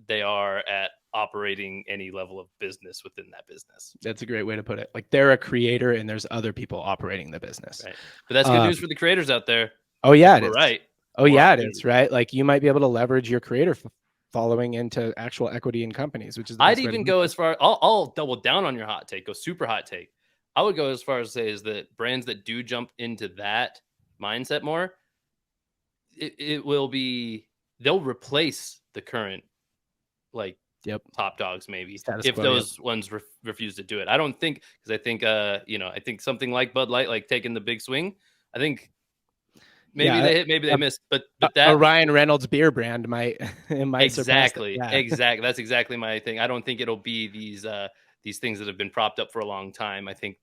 they are at operating any level of business within that business. That's a great way to put it. Like, they're a creator and there's other people operating the business. Right. But that's good news for the creators out there. Oh yeah, it is. Right. Oh yeah, it is. Right. Like, you might be able to leverage your creator following into actual equity in companies, which is I'd even go as far. I'll double down on your hot take. Go super hot take. I would go as far as to say is that brands that do jump into that mindset more, it will be, they'll replace the current top dogs maybe if those ones refuse to do it. I don't think, because I think I think something like Bud Light, like taking the big swing, I think maybe they hit, maybe they missed, but that a Ryan Reynolds beer brand might exactly. That's exactly my thing. I don't think it'll be these things that have been propped up for a long time. I think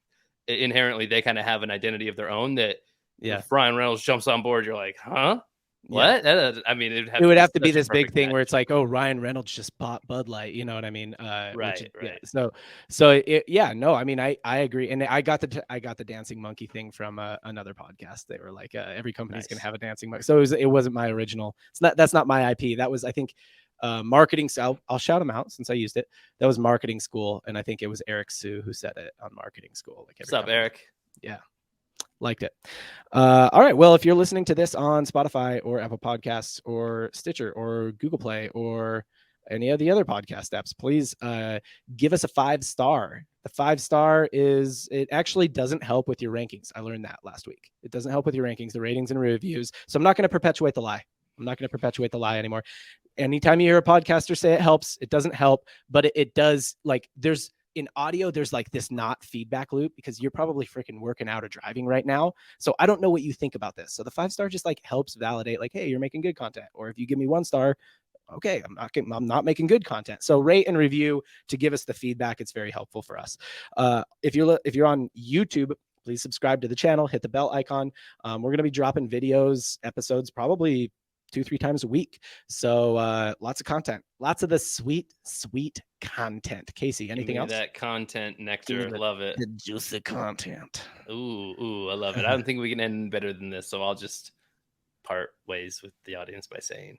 inherently they kind of have an identity of their own that if Ryan Reynolds jumps on board, you're like, huh? What? I mean, it would have to be this big thing where it's like, oh, Ryan Reynolds just bought Bud Light. You know what I mean? Right. I mean, I agree, and I got the dancing monkey thing from another podcast. They were like, every company's gonna have a dancing monkey. So it wasn't my original. That's not my IP. That was, I think, marketing. So I'll shout him out since I used it. That was Marketing School, and I think it was Eric Sue who said it on Marketing School. Like, what's up, Eric? Yeah. Liked it. All right. Well, if you're listening to this on Spotify or Apple Podcasts or Stitcher or Google Play or any of the other podcast apps, please give us a 5-star. The 5-star it actually doesn't help with your rankings. I learned that last week. It doesn't help with your rankings, the ratings and reviews. So I'm not going to perpetuate the lie. I'm not going to perpetuate the lie anymore. Anytime you hear a podcaster say it helps, it doesn't help, but it does. Like, there's in audio, there's like this not feedback loop because you're probably freaking working out or driving right now. So I don't know what you think about this. So the 5-star just like helps validate, like, hey, you're making good content. Or if you give me 1 star, okay, I'm not making good content. So rate and review to give us the feedback. It's very helpful for us. If you're on YouTube, please subscribe to the channel, hit the bell icon. We're going to be dropping episodes, probably 2-3 times a week. So lots of content, lots of the sweet content. Casey, anything else? That content nectar. Love it. The juicy content. Ooh, I love it. I don't think we can end better than this. So I'll just part ways with the audience by saying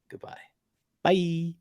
goodbye. Bye.